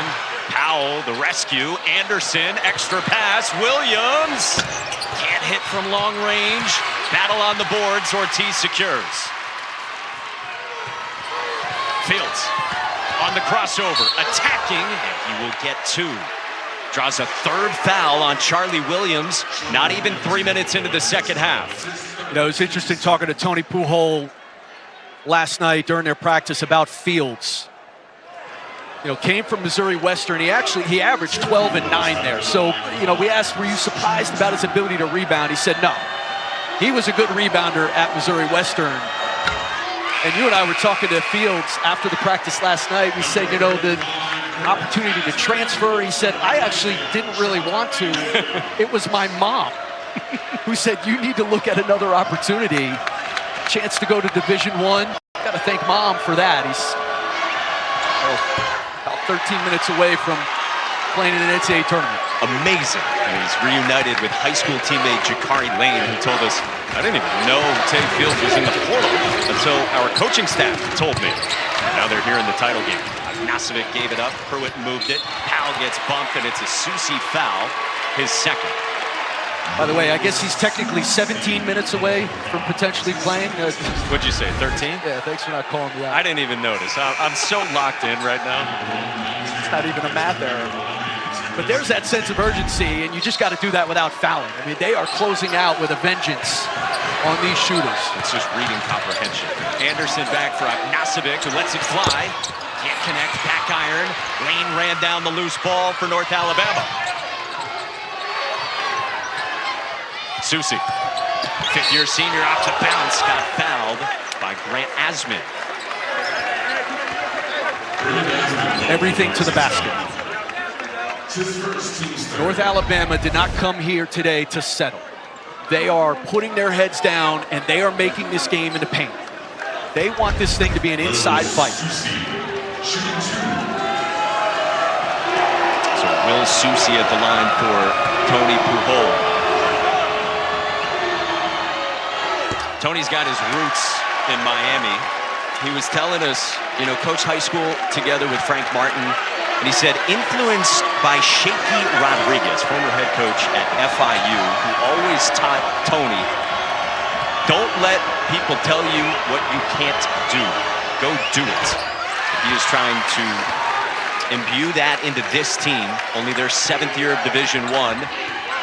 Powell, the rescue. Anderson, extra pass. Williams can't hit from long range. Battle on the boards. Ortiz secures. Fields on the crossover, attacking, and he will get 2. Draws a 3rd foul on Charlie Williams, not even 3 minutes into the second half. You know, it was interesting talking to Tony Pujol last night during their practice about Fields. You know, came from Missouri Western. He averaged 12 and 9 there. So, you know, we asked, were you surprised about his ability to rebound? He said no. He was a good rebounder at Missouri Western. And you and I were talking to Fields after the practice last night. We said, you know, the opportunity to transfer. He said, I actually didn't really want to. It was my mom who said, you need to look at another opportunity. Chance to go to Division I. Got to thank Mom for that. He's about 13 minutes away from playing in an NCAA tournament. Amazing. And he's reunited with high school teammate Jakari Lane, who told us, I didn't even know Tay Fields was in the portal until our coaching staff told me. Now they're here in the title game. Nasovic gave it up, Pruitt moved it, Powell gets bumped, and it's a Susi foul, his second. By the way, I guess he's technically 17 minutes away from potentially playing. What'd you say, 13? Yeah, thanks for not calling me out. I didn't even notice. I'm so locked in right now. It's not even a math error. But there's that sense of urgency, and you just got to do that without fouling. I mean, they are closing out with a vengeance on these shooters. It's just reading comprehension. Anderson back for Nasovic, who lets it fly. Can't connect, back iron. Lane ran down the loose ball for North Alabama. Susi, 5th-year senior, out to bounce, got fouled by Grant Asman. Everything to the basket. North Alabama did not come here today to settle. They are putting their heads down, and they are making this game into paint. They want this thing to be an inside fight. So Will Susi at the line for Tony Pujol. Tony's got his roots in Miami. He was telling us, you know, coach high school together with Frank Martin, and he said influenced by Shaky Rodriguez, former head coach at FIU, who always taught Tony, don't let people tell you what you can't do. Go do it. He is trying to imbue that into this team, only their 7th year of Division I,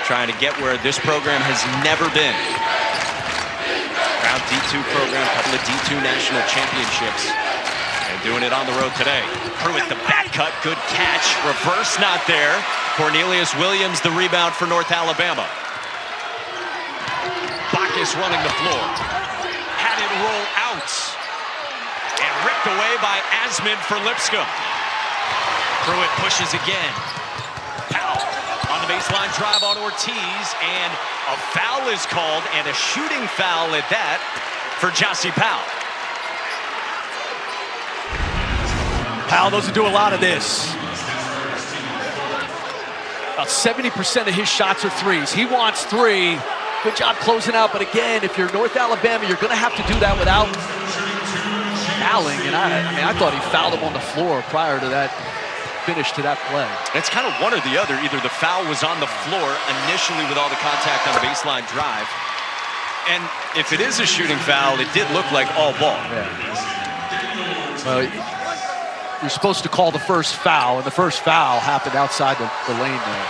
trying to get where this program has never been. Proud D2 program, couple of D2 national championships, and doing it on the road today. Pruitt, the back cut, good catch. Reverse not there. Cornelius Williams, the rebound for North Alabama. Bacchus running the floor. Had it roll out. And ripped away by Asman for Lipscomb. Pruitt pushes again. Powell on the baseline drive on Ortiz, and a foul is called, and a shooting foul at that for Jossie Powell. Powell doesn't do a lot of this. About 70% of his shots are threes. He wants 3. Good job closing out, but again, if you're North Alabama, you're going to have to do that without fouling. And I thought he fouled him on the floor prior to that finish to that play. It's kind of one or the other. Either the foul was on the floor initially with all the contact on the baseline drive, and if it is a shooting foul, it did look like all ball. Yeah. Well, you're supposed to call the first foul, and the first foul happened outside the lane there.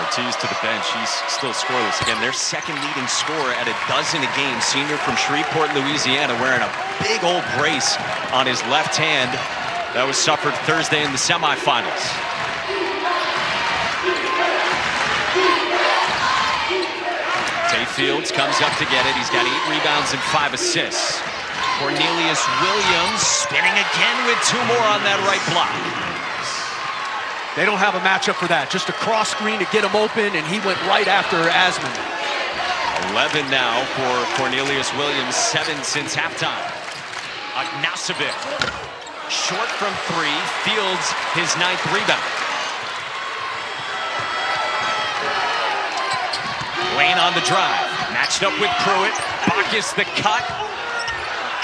Ortiz to the bench. He's still scoreless. Again, their second leading scorer at a dozen a game. Senior from Shreveport, Louisiana, wearing a big old brace on his left hand. That was suffered Thursday in the semifinals. Tay Fields comes up to get it. He's got 8 rebounds and 5 assists. Cornelius Williams spinning again with 2 more on that right block. They don't have a matchup for that. Just a cross screen to get him open, and he went right after ASUN. 11 now for Cornelius Williams, 7 since halftime. Ognacevic, short from 3, Fields his 9th rebound. Lane on the drive, matched up with Pruitt. Bacchus the cut,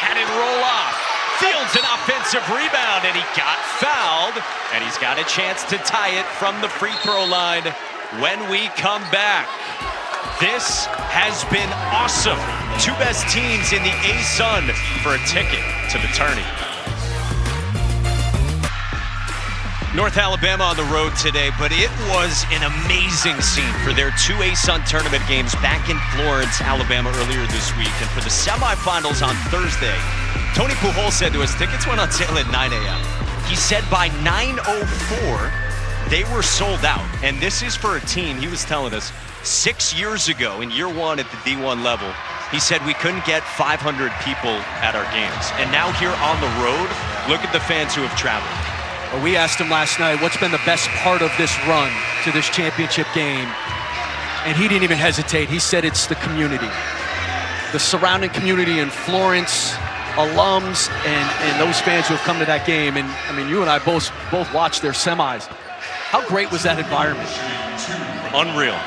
had it roll off. Fields an offensive rebound, and he got fouled, and he's got a chance to tie it from the free throw line when we come back. This has been awesome. 2 best teams in the ASUN for a ticket to the tourney. North Alabama on the road today, but it was an amazing scene for their 2 ASUN tournament games back in Florence, Alabama earlier this week. And for the semifinals on Thursday, Tony Pujol said to us, tickets went on sale at 9 a.m. He said by 9:04, they were sold out. And this is for a team, he was telling us, 6 years ago in year 1 at the D1 level, he said we couldn't get 500 people at our games. And now here on the road, look at the fans who have traveled. Well, we asked him last night, what's been the best part of this run to this championship game? And he didn't even hesitate. He said it's the community. The surrounding community in Florence, alums, and those fans who have come to that game. And I mean, you and I both watched their semis. How great was that environment? Unreal.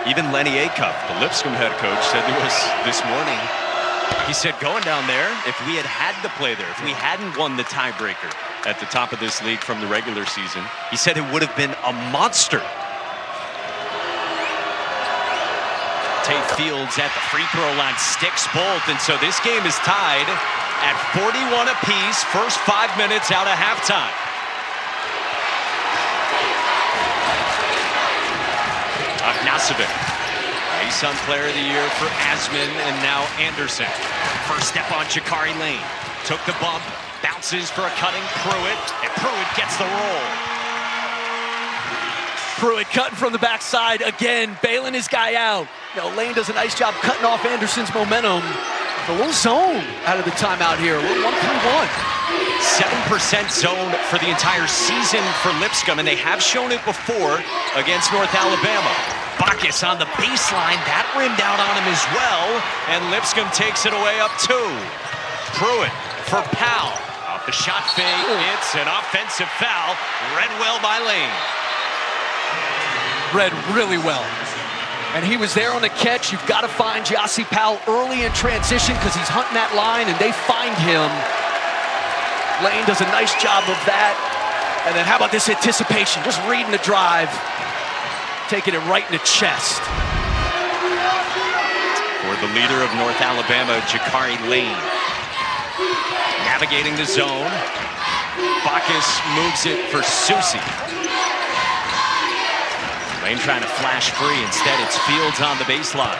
Even Lenny Acuff, the Lipscomb head coach, said to us this morning, he said, going down there, if we had to play there, if we hadn't won the tiebreaker at the top of this league from the regular season, he said it would have been a monster. Tay Fields at the free throw line sticks both, and so this game is tied at 41 apiece, first 5 minutes out of halftime. Ognacevic, ASUN Player of the Year for Asman, and now Anderson. First step on Jakari Lane. Took the bump, bounces for a cutting Pruitt, and Pruitt gets the roll. Pruitt cutting from the backside again, bailing his guy out. You know, Lane does a nice job cutting off Anderson's momentum. A little zone out of the timeout here, a little 1-3-1. 7% zone for the entire season for Lipscomb, and they have shown it before against North Alabama. Bacchus on the baseline, that rimmed out on him as well, and Lipscomb takes it away up 2. Pruitt for Powell. Off the shot fake, it's an offensive foul. Read well by Lane. Read really well. And he was there on the catch. You've got to find Jassy Powell early in transition because he's hunting that line, and they find him. Lane does a nice job of that. And then how about this anticipation? Just reading the drive, taking it right in the chest. For the leader of North Alabama, Jakari Lane. Navigating the zone. Bacchus moves it for Susi. Lane trying to flash free. Instead, it's Fields on the baseline.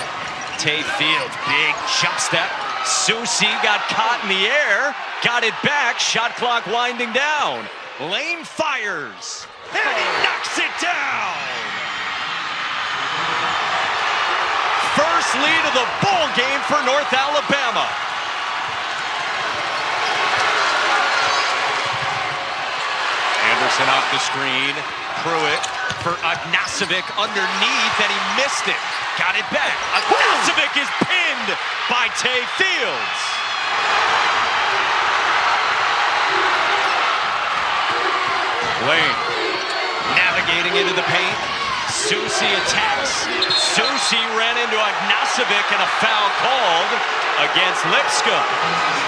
Tay Fields, big jump step. Susi got caught in the air, got it back. Shot clock winding down. Lane fires, and he knocks it down. First lead of the ball game for North Alabama. Anderson off the screen. Pruitt for Ognacevic underneath, and he missed it. Got it back. Ognacevic is pinned by Tay Fields. Lane navigating into the paint. Susi attacks. Susi ran into Ognacevic, and a foul called against Lipscomb.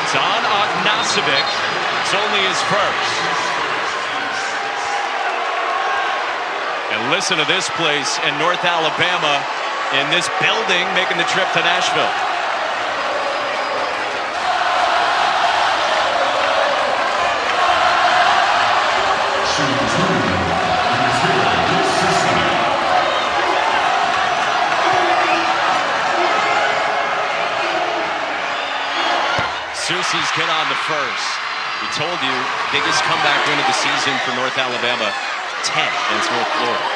It's on Ognacevic. It's only his first. And listen to this place in North Alabama, in this building, making the trip to Nashville. Susi's get on the first. We told you, biggest comeback win of the season for North Alabama, 10 against North Florida.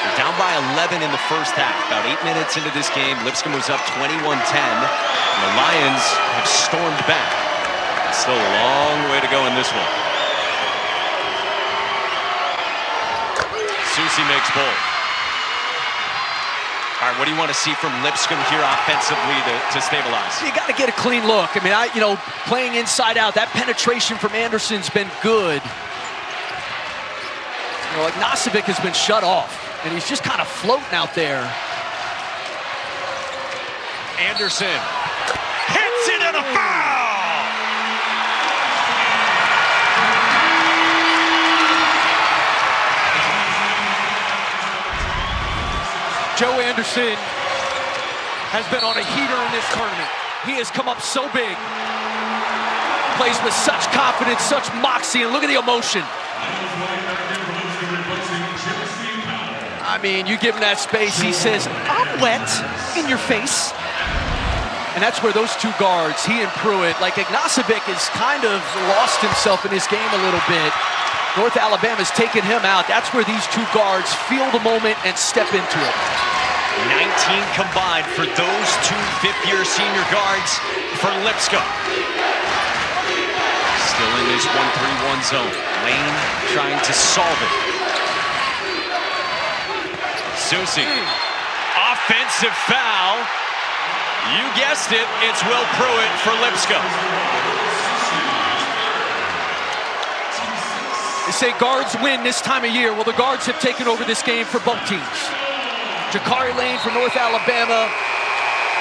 They're down by 11 in the first half. About 8 minutes into this game, Lipscomb was up 21-10. And the Lions have stormed back. Still a long way to go in this one. Susi makes both. All right, what do you want to see from Lipscomb here offensively to stabilize? You got to get a clean look. I mean, playing inside out, that penetration from Anderson's been good. Ignacevic has been shut off, and he's just kind of floating out there. Anderson hits it and a foul! Joe Anderson has been on a heater in this tournament. He has come up so big. Plays with such confidence, such moxie, and look at the emotion. I mean, you give him that space, he says, I'm wet in your face. And that's where those two guards, he and Pruitt, like Ignacevic has kind of lost himself in this game a little bit. North Alabama's taken him out. That's where these two guards feel the moment and step into it. 19 combined for those two fifth-year senior guards for Lipscomb. Still in this 1-3-1 zone. Lane trying to solve it. Susi. Offensive foul. You guessed it, it's Will Pruitt for Lipscomb. They say guards win this time of year. Well, the guards have taken over this game for both teams. Jakari Lane for North Alabama,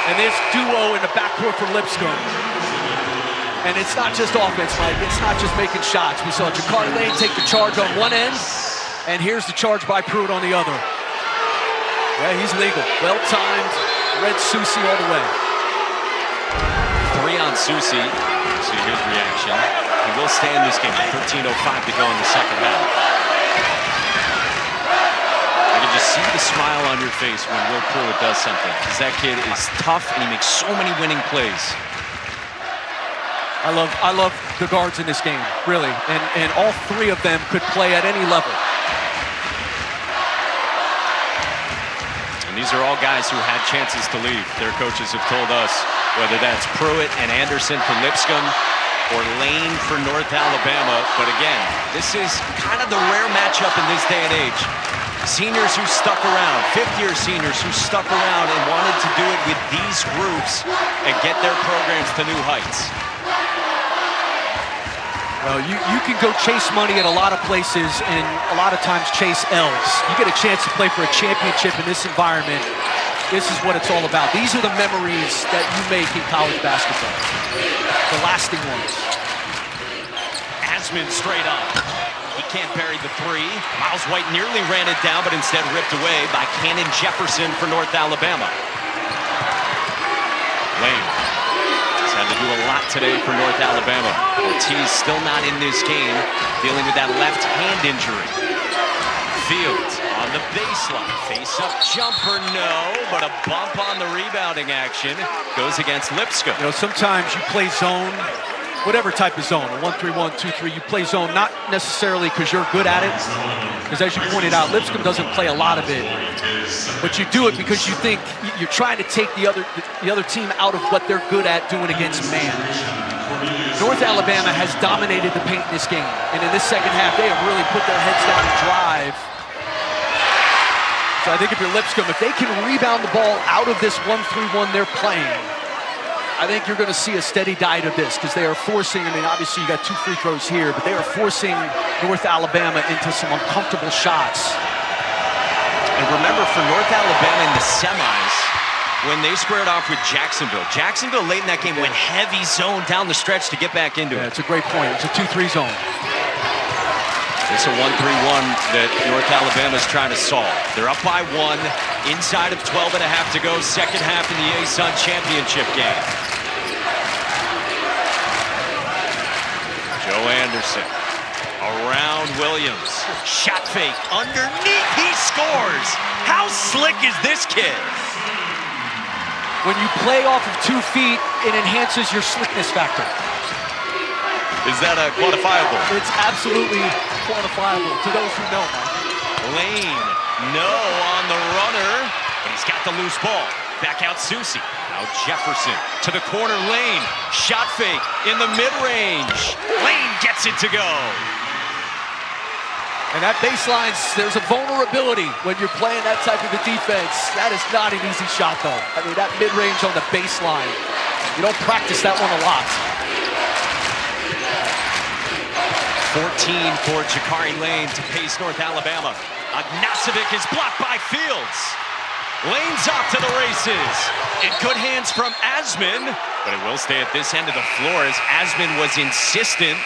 and this duo in the backcourt for Lipscomb. And it's not just offense, Mike. It's not just making shots. We saw Jakari Lane take the charge on one end, and here's the charge by Pruitt on the other. Yeah, he's legal. Well-timed. Red Susi all the way. 3 on Susi. See his reaction. He will stay in this game. 13:05 to go in the second half. I can just see the smile on your face when Will Pruitt does something, because that kid is tough and he makes so many winning plays. I love the guards in this game, really, and all three of them could play at any level. And these are all guys who had chances to leave. Their coaches have told us, whether that's Pruitt and Anderson for Lipscomb or Lane for North Alabama. But again, this is kind of the rare matchup in this day and age. Seniors who stuck around, fifth-year seniors who stuck around and wanted to do it with these groups and get their programs to new heights. Well, you can go chase money at a lot of places and a lot of times chase L's. You get a chance to play for a championship in this environment. This is what it's all about. These are the memories that you make in college basketball. The lasting ones. Asman straight on. He can't bury the three. Miles White nearly ran it down, but instead ripped away by Cannon Jefferson for North Alabama. Lane has had to do a lot today for North Alabama. Ortiz still not in this game, dealing with that left hand injury. Fields on the baseline. Face-up jumper, no, but a bump on the rebounding action goes against Lipscomb. Sometimes you play zone, whatever type of zone, a 1-3-1, 2-3, you play zone not necessarily because you're good at it, because as you pointed out, Lipscomb doesn't play a lot of it, but you do it because you think you're trying to take the other team out of what they're good at doing against man. North Alabama has dominated the paint in this game, and in this second half, they have really put their heads down and drive. So I think if you're Lipscomb, if they can rebound the ball out of this 1-3-1 they're playing, I think you're going to see a steady diet of this, because they are forcing, obviously you got 2 free throws here, but they are forcing North Alabama into some uncomfortable shots. And remember, for North Alabama in the semis, when they squared off with Jacksonville late in that game went heavy zone down the stretch to get back into it. It's a great point. It's a 2-3 zone. It's a 1-3-1 that North Alabama's trying to solve. They're up by 1, inside of 12 and a half to go, second half in the ASUN championship game. Joe Anderson around Williams. Shot fake underneath, he scores! How slick is this kid? When you play off of 2 feet, it enhances your slickness factor. Is that quantifiable? It's absolutely quantifiable to those who know, Mike. Lane, no on the runner, but he's got the loose ball. Back out Susie. Now Jefferson to the corner. Lane, shot fake in the mid-range. Lane gets it to go. And that baseline, there's a vulnerability when you're playing that type of a defense. That is not an easy shot, though. I mean, that mid-range on the baseline, you don't practice that one a lot. 14 for Jakari Lane to pace North Alabama. Ognacevic is blocked by Fields. Lane's off to the races. In good hands from Asman, but it will stay at this end of the floor as Asman was insistent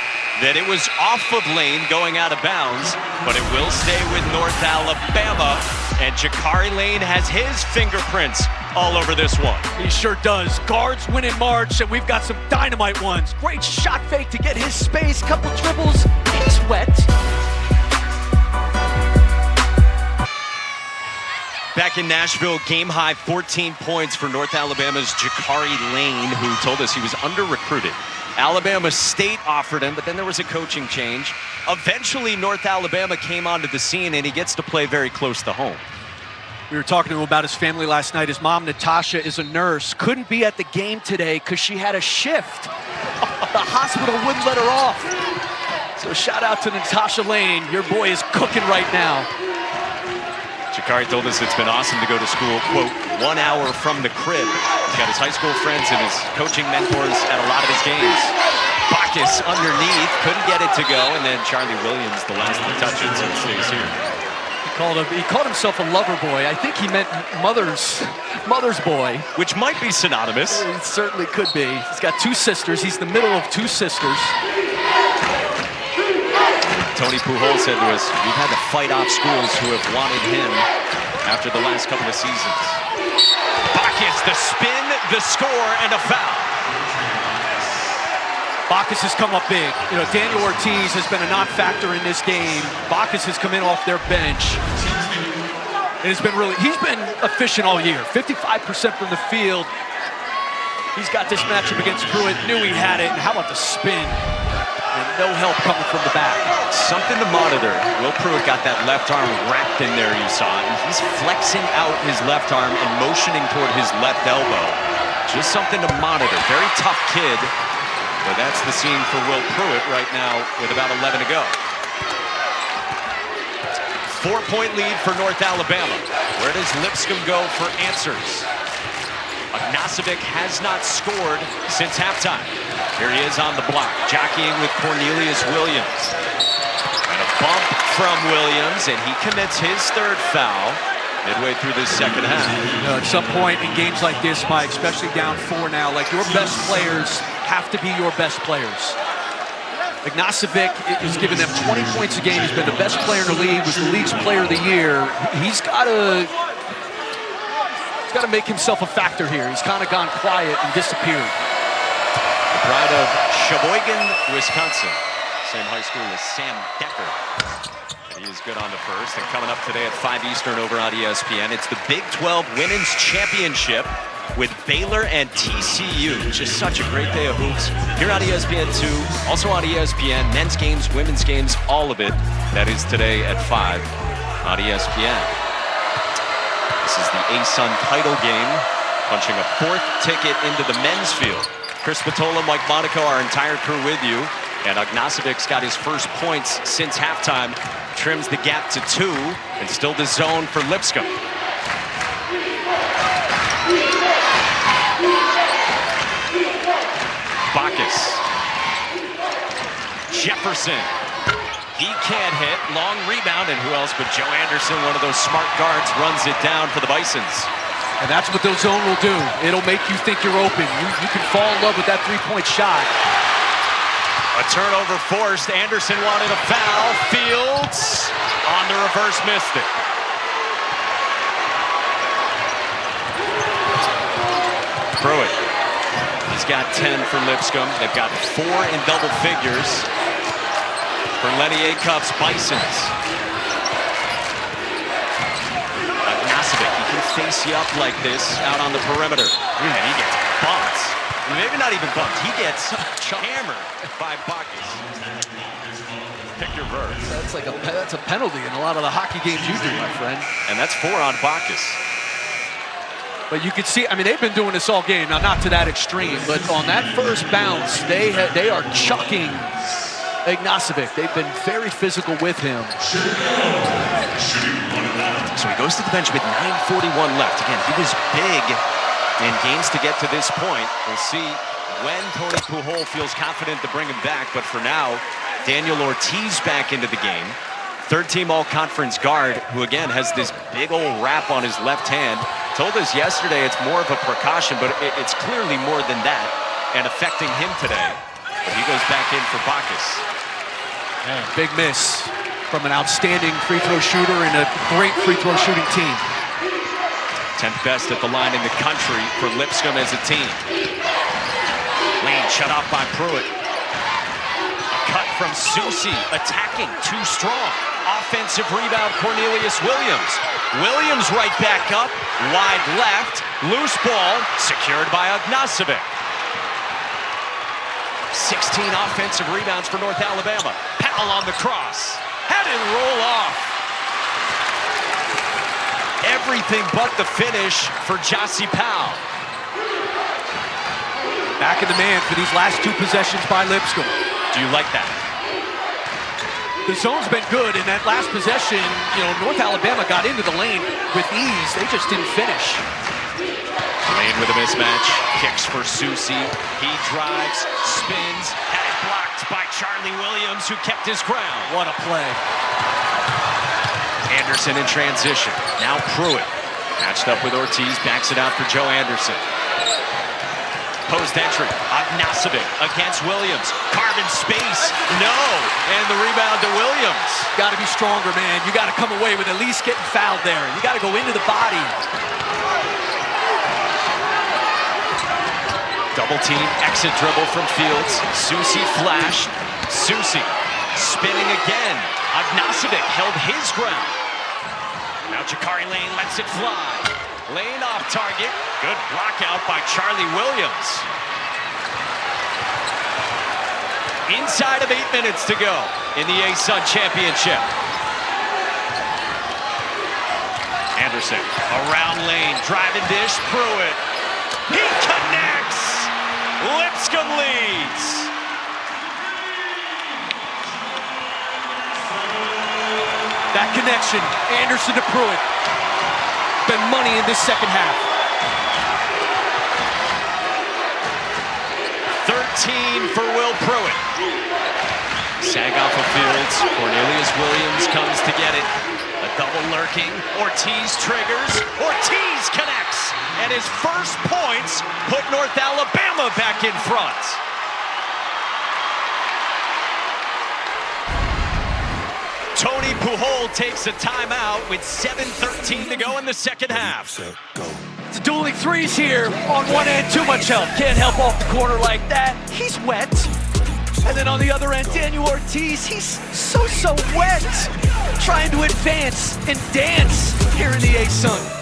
that it was off of Lane going out of bounds, but it will stay with North Alabama, and Jakari Lane has his fingerprints all over this one. He sure does. Guards win in March, and we've got some dynamite ones. Great shot fake to get his space, couple dribbles, it's wet. Back in Nashville, game high 14 points for North Alabama's Jakari Lane, who told us he was under-recruited. Alabama State offered him, but then there was a coaching change. Eventually, North Alabama came onto the scene, and he gets to play very close to home. We were talking to him about his family last night. His mom, Natasha, is a nurse. Couldn't be at the game today because she had a shift. The hospital wouldn't let her off. So shout out to Natasha Lane. Your boy is cooking right now. Jakari told us it's been awesome to go to school, quote, 1 hour from the crib. He's got his high school friends and his coaching mentors at a lot of his games. Bacchus underneath, couldn't get it to go, and then Charlie Williams, the last to touch it, so it stays here. He called himself a lover boy. I think he meant mother's boy. Which might be synonymous. It certainly could be. He's got two sisters. He's the middle of two sisters. Tony Pujols said to us, we've had to fight off schools who have wanted him after the last couple of seasons. Bacchus, the spin, the score, and a foul. Bacchus has come up big. You know, Daniel Ortiz has been a non-factor in this game. Bacchus has come in off their bench. He's been efficient all year. 55% from the field. He's got this matchup against Pruitt, knew he had it, and how about the spin? And no help coming from the back. Something to monitor. Will Pruitt got that left arm wrapped in there, you saw it. And he's flexing out his left arm and motioning toward his left elbow. Just something to monitor. Very tough kid. But that's the scene for Will Pruitt right now with about 11 to go. 4-point lead for North Alabama. Where does Lipscomb go for answers? Ognacevic has not scored since halftime. Here he is on the block, jockeying with Cornelius Williams. And a bump from Williams, and he commits his third foul midway through this second half. You know, at some point in games like this, Mike, especially down 4 now, like your best players have to be your best players. Ognacevic is giving them 20 points a game. He's been the best player in the league, was the league's player of the year. He's got to make himself a factor here. He's kind of gone quiet and disappeared. The pride of Sheboygan, Wisconsin. Same high school as Sam Decker. He is good on the first, and coming up today at 5 Eastern over on ESPN, it's the Big 12 Women's Championship with Baylor and TCU. Just such a great day of hoops here on ESPN2, also on ESPN, men's games, women's games, all of it. That is today at 5 on ESPN. This is the ASUN title game, punching a 4th ticket into the men's field. Chris Patola, Mike Monaco, our entire crew with you. And Ognacevic's got his first points since halftime, trims the gap to 2, and still the zone for Lipscomb. Bacchus. Jefferson. He can't hit. Long rebound, and who else but Joe Anderson, one of those smart guards, runs it down for the Bisons. And that's what the zone will do. It'll make you think you're open. You can fall in love with that three-point shot. A turnover forced. Anderson wanted a foul. Fields on the reverse missed it. Pruitt. He's got 10 for Lipscomb. They've got 4 in double figures for Lenny Acuff's Bisons. Ognacevic, he can face you up like this out on the perimeter. And he gets bumped. Maybe not not even bumped. He gets hammered by Bacchus. Pick your verse. That's a penalty in a lot of the hockey games you do, my friend. And that's 4 on Bacchus. But you can see, I mean, they've been doing this all game. Now, not to that extreme, but on that first bounce, they are chucking Ignacevic. They've been very physical with him. So he goes to the bench with 9:41 left. Again, he was big in games to get to this point. We'll see when Tony Pujol feels confident to bring him back. But for now, Daniel Ortiz back into the game. Third-team all-conference guard, who again has this big old wrap on his left hand. Told us yesterday it's more of a precaution, but it's clearly more than that and affecting him today. But he goes back in for Bacchus. Yeah, big miss from an outstanding free throw shooter and a great free throw shooting team. 10th best at the line in the country for Lipscomb as a team. Lane shut off by Pruitt. A cut from Susi, attacking, too strong. Offensive rebound, Cornelius Williams. Williams right back up, wide left, loose ball, secured by Ignacevic. 16 offensive rebounds for North Alabama. Powell on the cross. Had it roll off. Everything but the finish for Jossie Powell. Back in the man for these last 2 possessions by Lipscomb. Do you like that? The zone's been good. In that last possession, you know, North Alabama got into the lane with ease. They just didn't finish. Lane with a mismatch. Kicks for Susi. He drives, spins, had it blocked by Charlie Williams, who kept his ground. What a play. Anderson in transition. Now Pruitt. Matched up with Ortiz. Backs it out for Joe Anderson. Post entry. Ignacevic against Williams. Carving space. No. And the rebound to Williams. Got to be stronger, man. You got to come away with at least getting fouled there. You got to go into the body. Double team. Exit dribble from Fields. Susi flashed. Susi spinning again. Ignacevic held his ground. Now Jakari Lane lets it fly. Lane off target. Good block out by Charlie Williams. Inside of 8 minutes to go in the ASUN championship. Anderson around Lane. Driving dish. Pruitt. He connects. Lipscomb leads. That connection, Anderson to Pruitt. Been money in this second half. 13 for Will Pruitt. Sag off of Fields. Cornelius Williams comes to get it. A double lurking. Ortiz triggers. Ortiz connects. And his first points put North Alabama back in front. Tony Pujol takes a timeout with 7:13 to go in the second half. It's dueling threes here. On one end, too much help. Can't help off the corner like that. He's wet. And then on the other end, Daniel Ortiz, he's so wet. Trying to advance and dance here in the ASUN.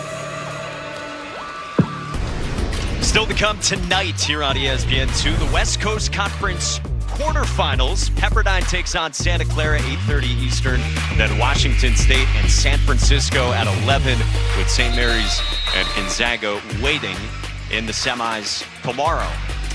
Still to come tonight here on ESPN2, the West Coast Conference quarterfinals. Pepperdine takes on Santa Clara, 8:30 Eastern. Then Washington State and San Francisco at 11, with St. Mary's and Gonzaga waiting in the semis tomorrow.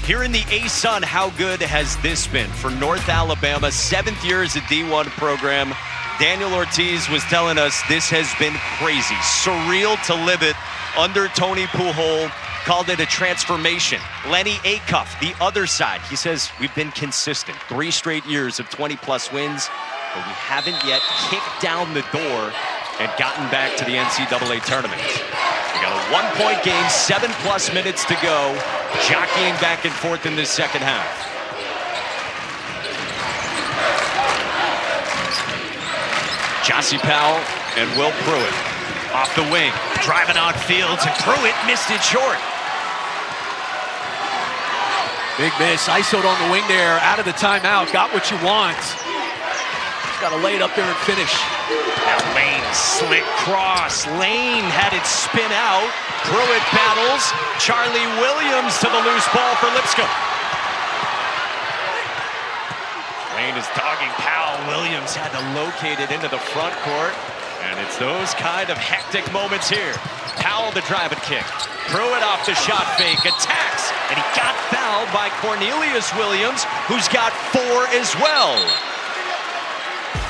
Here in the ASUN, how good has this been for North Alabama? 7th year as a D1 program. Daniel Ortiz was telling us this has been crazy, surreal to live it under Tony Pujol. Called it a transformation. Lenny Acuff, the other side, he says we've been consistent. 3 straight years of 20-plus wins, but we haven't yet kicked down the door and gotten back to the NCAA tournament. We got a 1-point game, 7-plus minutes to go, jockeying back and forth in this second half. Jossie Powell and Will Pruitt off the wing, driving on Fields, and Pruitt missed it short. Big miss, ISO'd on the wing there, out of the timeout, got what you want. Just gotta lay it up there and finish. Now Lane, slick cross. Lane had it spin out. Pruitt battles. Charlie Williams to the loose ball for Lipscomb. Lane is dogging Powell. Williams had to locate it into the front court. And it's those kind of hectic moments here. Powell the drive and kick. Pruitt off the shot fake, attacks, and he got fouled by Cornelius Williams, who's got 4 as well.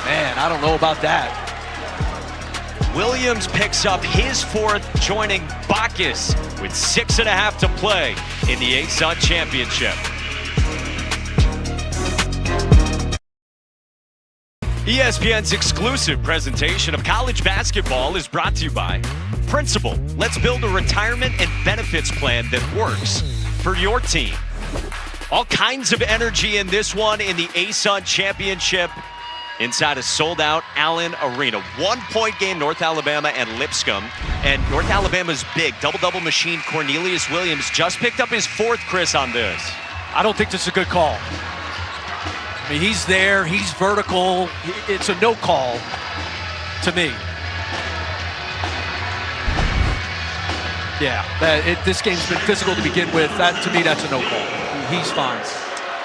Man, I don't know about that. Williams picks up his 4th, joining Bacchus with 6.5 to play in the ASUN championship. ESPN's exclusive presentation of college basketball is brought to you by Principal. Let's build a retirement and benefits plan that works for your team. All kinds of energy in this one in the ASUN championship inside a sold-out Allen Arena. 1-point game, North Alabama and Lipscomb. And North Alabama's big double-double machine, Cornelius Williams, just picked up his 4th, Chris, on this. I don't think this is a good call. I mean, he's there, he's vertical. It's a no call to me. Yeah, this game's been physical to begin with. To me, that's a no call. He's fine.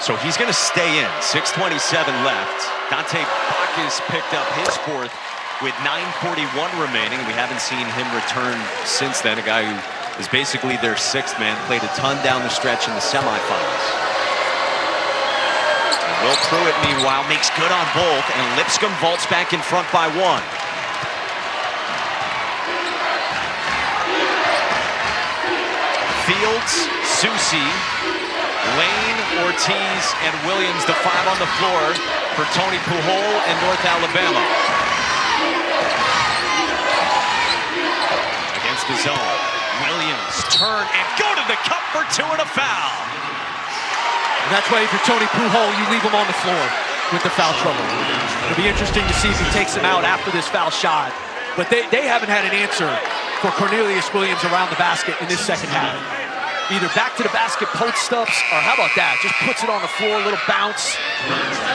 So he's going to stay in. 6:27 left. Dante Bacchus picked up his 4th with 9:41 remaining. We haven't seen him return since then. A guy who is basically their 6th man. Played a ton down the stretch in the semifinals. Will Pruitt, meanwhile, makes good on both, and Lipscomb vaults back in front by 1. Fields, Susi, Lane, Ortiz, and Williams, the 5 on the floor for Tony Pujol and North Alabama. Against the zone, Williams turn and go to the cup for 2 and a foul. And that's why if you're Tony Pujol, you leave him on the floor with the foul trouble. It'll be interesting to see if he takes him out after this foul shot. But they haven't had an answer for Cornelius Williams around the basket in this second half. Either back to the basket post-ups, or how about that? Just puts it on the floor, a little bounce.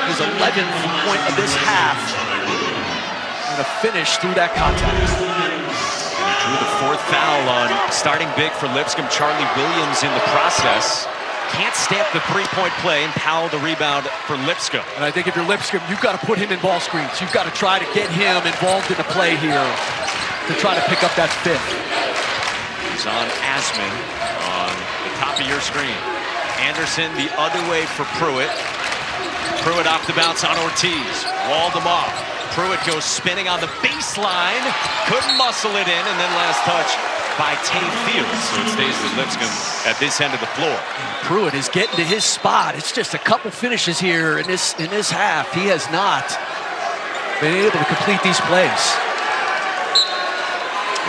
His 11th point of this half. And a finish through that contact. And he drew the 4th foul on starting big for Lipscomb, Charlie Williams, in the process. Can't stamp the 3-point play, and Powell the rebound for Lipscomb. And I think if you're Lipscomb, you've got to put him in ball screens. You've got to try to get him involved in the play here to try to pick up that 5th. He's on Asman on the top of your screen. Anderson the other way for Pruitt. Pruitt off the bounce on Ortiz. Walled him off. Pruitt goes spinning on the baseline. Couldn't muscle it in, and then last touch by Tay Fields, so it stays with Lipscomb at this end of the floor. Pruitt is getting to his spot. It's just a couple finishes here in this half. He has not been able to complete these plays.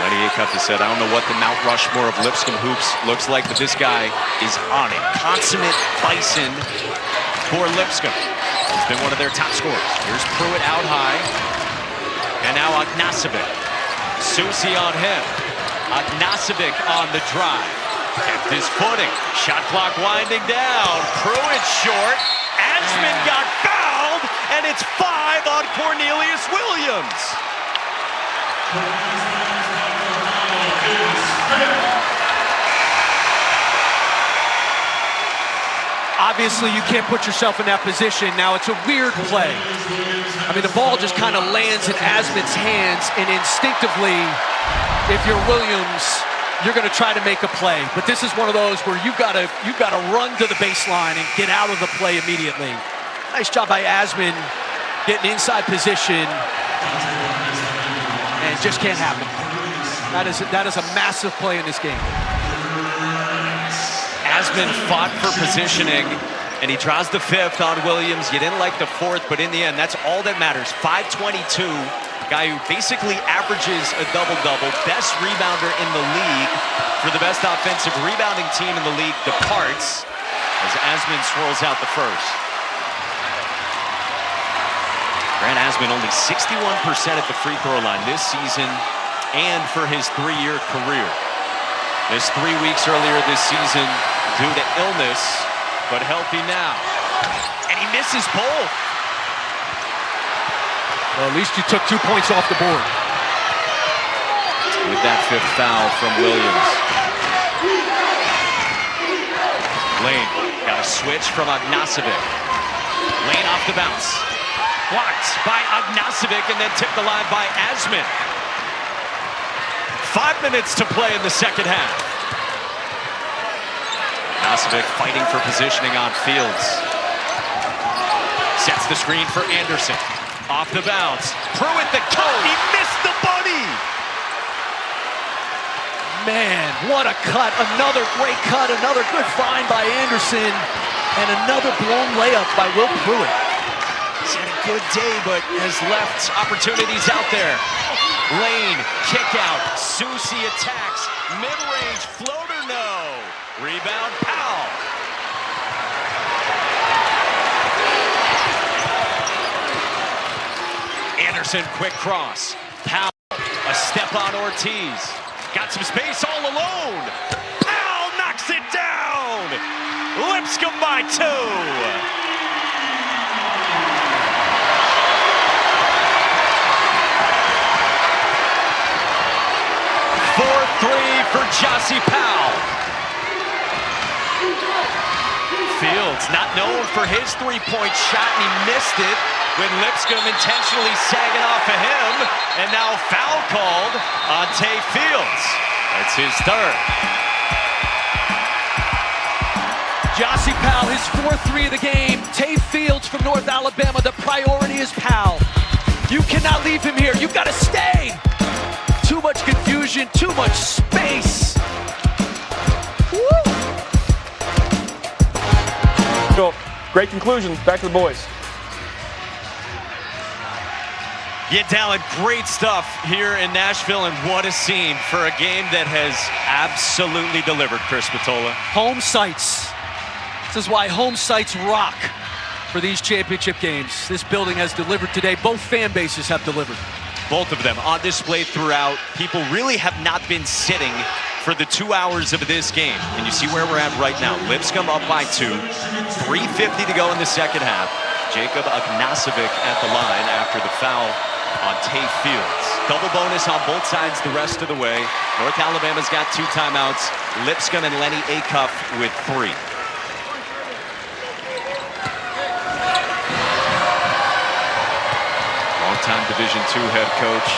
Lenny Acuff has said, I don't know what the Mount Rushmore of Lipscomb hoops looks like, but this guy is on it. Consummate bison for Lipscomb. He's been one of their top scorers. Here's Pruitt out high, and now Ognacevic. Susi on him. Ognacevic on the drive. Kept his footing. Shot clock winding down. Pruitt short. Asman got fouled, and it's 5 on Cornelius Williams. Obviously, you can't put yourself in that position. Now, it's a weird play. I mean, the ball just kind of lands in Asman's hands, and instinctively, if you're Williams, you're going to try to make a play. But this is one of those where you've got to run to the baseline and get out of the play immediately. Nice job by Asman getting inside position, and it just can't happen. That is a massive play in this game. Asman fought for positioning, and he draws the 5th on Williams. You didn't like the 4th, but in the end, that's all that matters. 5:22. Guy who basically averages a double-double, best rebounder in the league for the best offensive rebounding team in the league, departs as Asman swirls out the first. Grant Asman only 61% at the free throw line this season and for his 3-year career. Missed 3 weeks earlier this season due to illness, but healthy now. And he misses both. Well, at least you took 2 points off the board. With that 5th foul from Williams. Lane got a switch from Ognacevic. Lane off the bounce. Blocked by Ognacevic and then tipped the line by ASUN. 5 minutes to play in the second half. Ognacevic fighting for positioning on Fields. Sets the screen for Anderson. Off the bounce. Pruitt the cut. He missed the bunny. Man, what a cut. Another great cut. Another good find by Anderson. And another blown layup by Will Pruitt. He's had a good day, but has left opportunities out there. Lane, kick out. Susi attacks. Mid-range floater, no. Rebound, Powell. Anderson, quick cross. Powell, a step on Ortiz. Got some space all alone. Powell knocks it down. Lipscomb by 2. 4-3 for Jossie Powell. Fields not known for his three-point shot, and he missed it when Lipscomb intentionally sagging off of him, and now foul called on Tay Fields. That's his third. Jossie Powell, his 4th-3 of the game. Tay Fields from North Alabama. The priority is Powell. You cannot leave him here. You've got to stay. Too much confusion, too much space. Woo! Cool. Great conclusion. Back to the boys. Yeah, Dallin, great stuff here in Nashville, and what a scene for a game that has absolutely delivered, Chris Matola. Home sites. This is why home sites rock for these championship games. This building has delivered today. Both fan bases have delivered. Both of them on display throughout. People really have not been sitting for the 2 hours of this game. And you see where we're at right now. Lipscomb up by 2. 3:50 to go in the second half. Jacob Ognacevic at the line after the foul on Tay Fields. Double bonus on both sides the rest of the way. North Alabama's got 2 timeouts. Lipscomb and Lenny Acuff with 3. Longtime Division II head coach.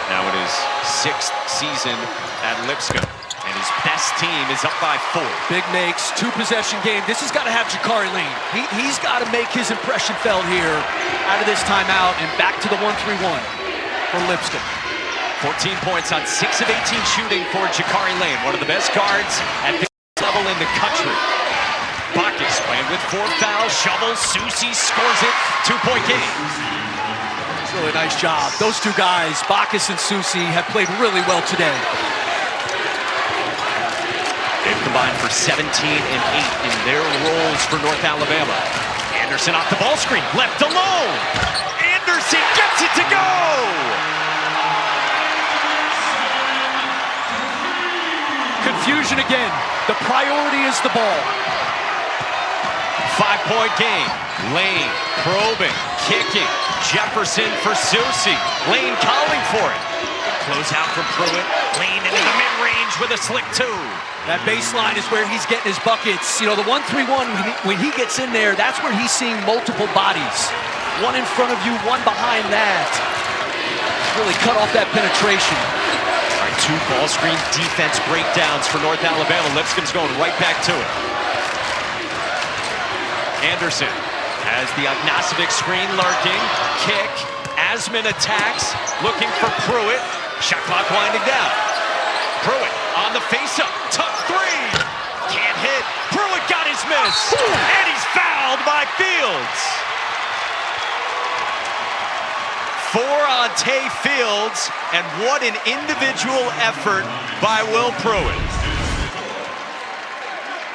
Now in his 6th season at Lipscomb. And his best team is up by 4. Big makes, 2-possession game. This has got to have Jakari Lane. He's got to make his impression felt here out of this timeout and back to the 1-3-1 for Lipscomb. 14 points on 6 of 18 shooting for Jakari Lane. One of the best guards at this level in the country. Bacchus playing with 4 fouls. Shovels. Susi scores it. 2-point game. Really nice job. Those 2 guys, Bacchus and Susi, have played really well today. They've combined for 17 and 8 in their roles for North Alabama. Anderson off the ball screen, left alone. Anderson gets it to go. Confusion again. The priority is the ball. 5-point game. Lane probing, kicking. Jefferson for Susi. Lane calling for it. Close out from Pruitt. Lane into the mid-range with a slick 2. That baseline is where he's getting his buckets. You know, the 1-3-1, when he gets in there, that's where he's seeing multiple bodies. One in front of you, one behind that. Really cut off that penetration. All right, 2 ball screen defense breakdowns for North Alabama. Lipscomb's going right back to it. Anderson has the Ognacevic screen lurking. Kick. ASUN attacks, looking for Pruitt. Shot clock winding down. Pruitt on the face-up. Tough 3. Can't hit. Pruitt got his miss. And he's fouled by Fields. 4 on Tay Fields. And what an individual effort by Will Pruitt.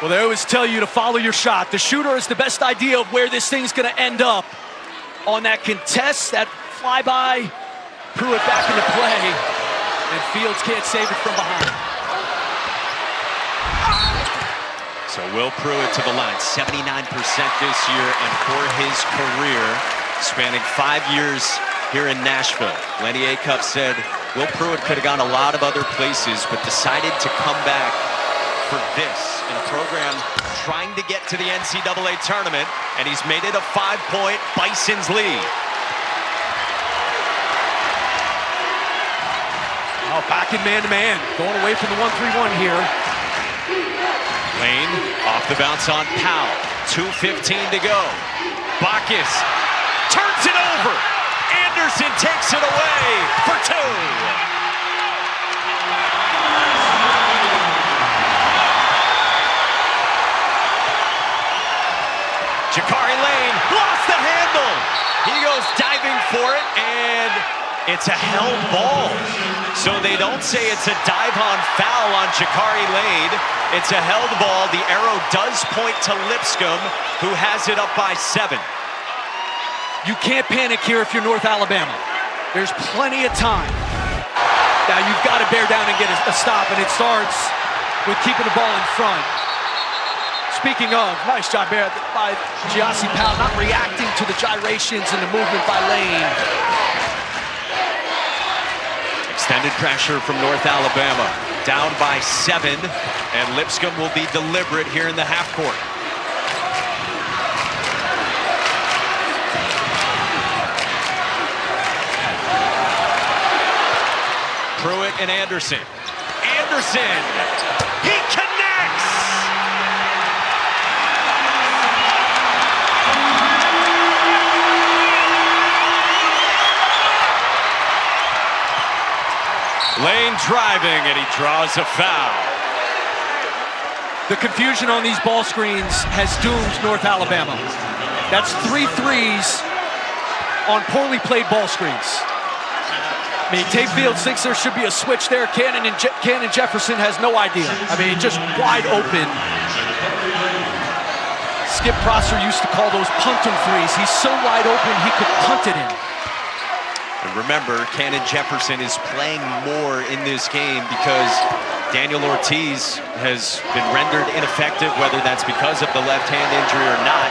Well, they always tell you to follow your shot. The shooter is the best idea of where this thing's going to end up. On that contest, that flyby, Pruitt back into play, and Fields can't save it from behind. So Will Pruitt to the line, 79% this year, and for his career, spanning 5 years here in Nashville. Lenny Acuff said Will Pruitt could have gone a lot of other places, but decided to come back for this in a program trying to get to the NCAA tournament, and he's made it a 5-point Bison's lead. Oh, back in man-to-man, going away from the 1-3-1 here. Lane off the bounce on Powell. 2:15 to go. Bacchus turns it over. Anderson takes it away for 2. Jakari Lane lost the handle. He goes diving for it, and it's a held ball. So they don't say it's a dive-on foul on Jakari Lane. It's a held ball. The arrow does point to Lipscomb, who has it up by 7. You can't panic here if you're North Alabama. There's plenty of time. Now you've got to bear down and get a stop, and it starts with keeping the ball in front. Speaking of, nice job there by Giassi Powell, not reacting to the gyrations and the movement by Lane. Extended pressure from North Alabama, down by 7, and Lipscomb will be deliberate here in the half court. Pruitt and Anderson. Anderson, he connects! Lane driving, and he draws a foul. The confusion on these ball screens has doomed North Alabama. That's 3 threes on poorly played ball screens. I mean, Tate Field thinks there should be a switch there. Cannon Jefferson has no idea. I mean, just wide open. Skip Prosser used to call those punt-em threes. He's so wide open, he could punt it in. And remember, Cannon Jefferson is playing more in this game because Daniel Ortiz has been rendered ineffective, whether that's because of the left hand injury or not.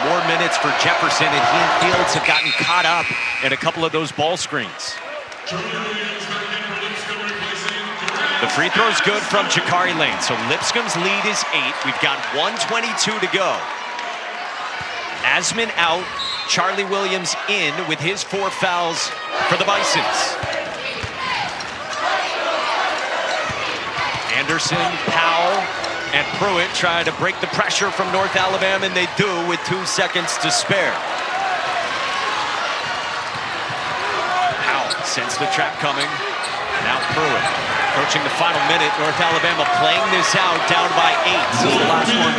More minutes for Jefferson, and he and Fields have gotten caught up in a couple of those ball screens. The free throw's good from Jakari Lane, so Lipscomb's lead is 8. We've got 1:22 to go. Asman out, Charlie Williams in with his 4 fouls for the Bisons. Anderson, Powell, and Pruitt try to break the pressure from North Alabama, and they do with 2 seconds to spare. Powell sends the trap coming. Now Pruitt approaching the final minute. North Alabama playing this out, down by 8. This is the last one.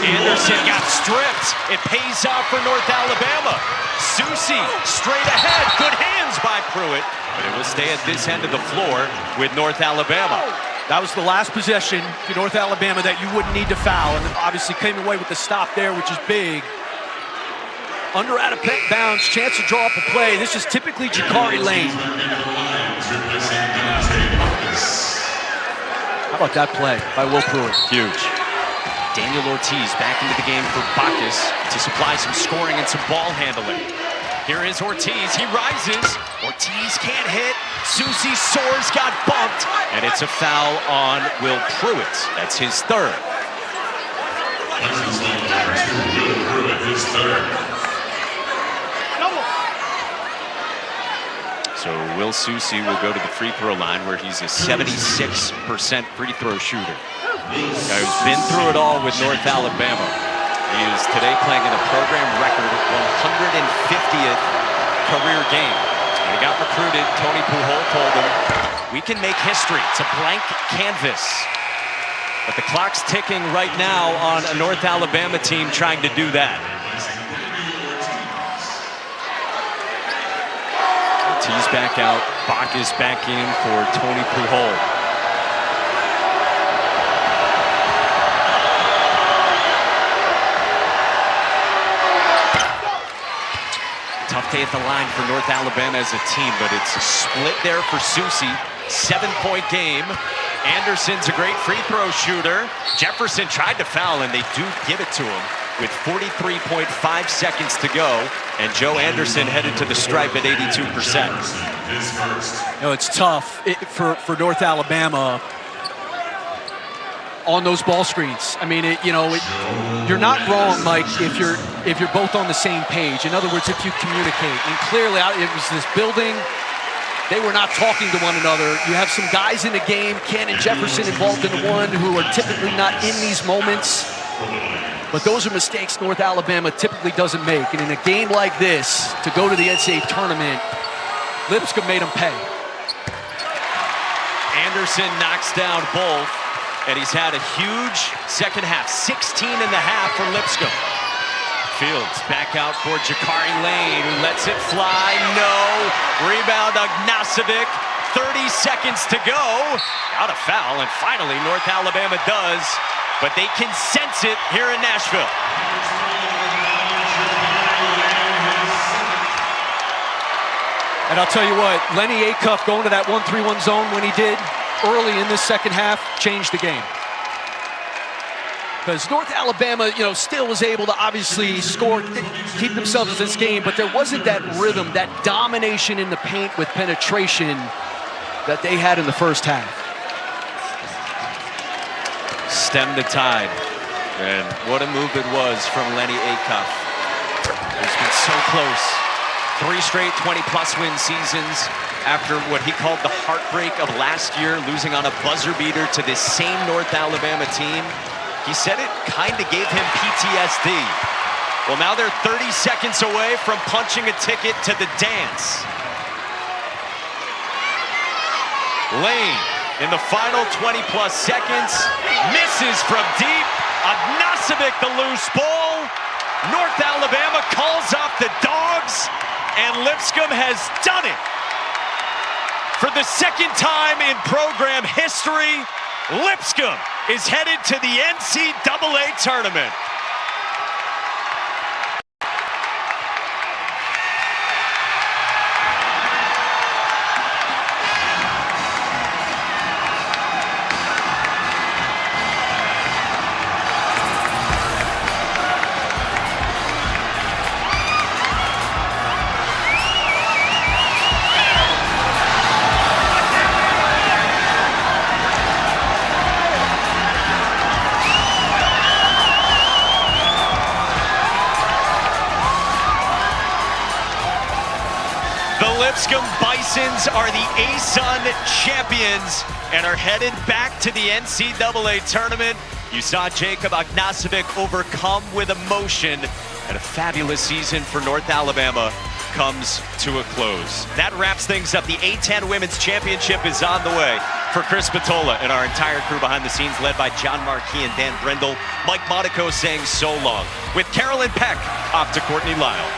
Anderson got stripped. It pays off for North Alabama. Susi straight ahead. Good hands by Pruitt, but it will stay at this end of the floor with North Alabama. That was the last possession for North Alabama that you wouldn't need to foul, and obviously came away with the stop there, which is big. Under out of bounds, chance to draw up a play. This is typically Jakari Lane. How about that play by Will Pruitt? Huge. Daniel Ortiz back into the game for Bacchus to supply some scoring and some ball handling. Here is Ortiz, he rises. Ortiz can't hit. Susi soars, got bumped, and it's a foul on Will Pruitt. That's his 3rd. So Will Susi will go to the free throw line, where he's a 76% free throw shooter. Guy who's been through it all with North Alabama. He is today playing in a program record 150th career game. When he got recruited, Tony Pujol told him, we can make history. It's a blank canvas. But the clock's ticking right now on a North Alabama team trying to do that. Ortiz back out, Bacchus back in for Tony Pujol. Tough day at the line for North Alabama as a team, but it's a split there for Susi. 7-point game. Anderson's a great free throw shooter. Jefferson tried to foul, and they do give it to him with 43.5 seconds to go. And Joe Anderson headed to the stripe at 82%. You know, it's tough for North Alabama. on those ball screens. I mean, you're not wrong, Mike, if you're both on the same page. In other words, if you communicate. And clearly, it was this building. They were not talking to one another. You have some guys in the game, Ken and Jefferson involved in the one, who are typically not in these moments. But those are mistakes North Alabama typically doesn't make. And in a game like this, to go to the NCAA tournament, Lipscomb made them pay. Anderson knocks down both, and he's had a huge second half, 16 and a half for Lipscomb. Fields back out for Jakari Lane, who lets it fly. No. Rebound, Ognacevic. 30 seconds to go. Out of foul, and finally North Alabama does, but they can sense it here in Nashville. And I'll tell you what, Lenny Acuff going to that 1-3-1 zone when he did early in this second half changed the game. Because North Alabama, still was able to obviously score, keep themselves in this game, but there wasn't that rhythm, that domination in the paint with penetration that they had in the first half. Stem the tide. And what a move it was from Lenny Acuff. He's been so close. 3 straight 20-plus win seasons after what he called the heartbreak of last year, losing on a buzzer beater to this same North Alabama team. He said it kind of gave him PTSD. Well, now they're 30 seconds away from punching a ticket to the dance. Lane, in the final 20-plus seconds, misses from deep. Ognacevic, the loose ball. North Alabama calls off the Dogs, and Lipscomb has done it. For the second time in program history, Lipscomb is headed to the NCAA tournament. The Lipscomb Bisons are the ASUN champions and are headed back to the NCAA tournament. You saw Jacob Ognacevic overcome with emotion, and a fabulous season for North Alabama comes to a close. That wraps things up. The A10 Women's Championship is on the way. For Chris Patola and our entire crew behind the scenes, led by John Marquis and Dan Brendel, Mike Monaco saying so long. With Carolyn Peck off to Courtney Lyle.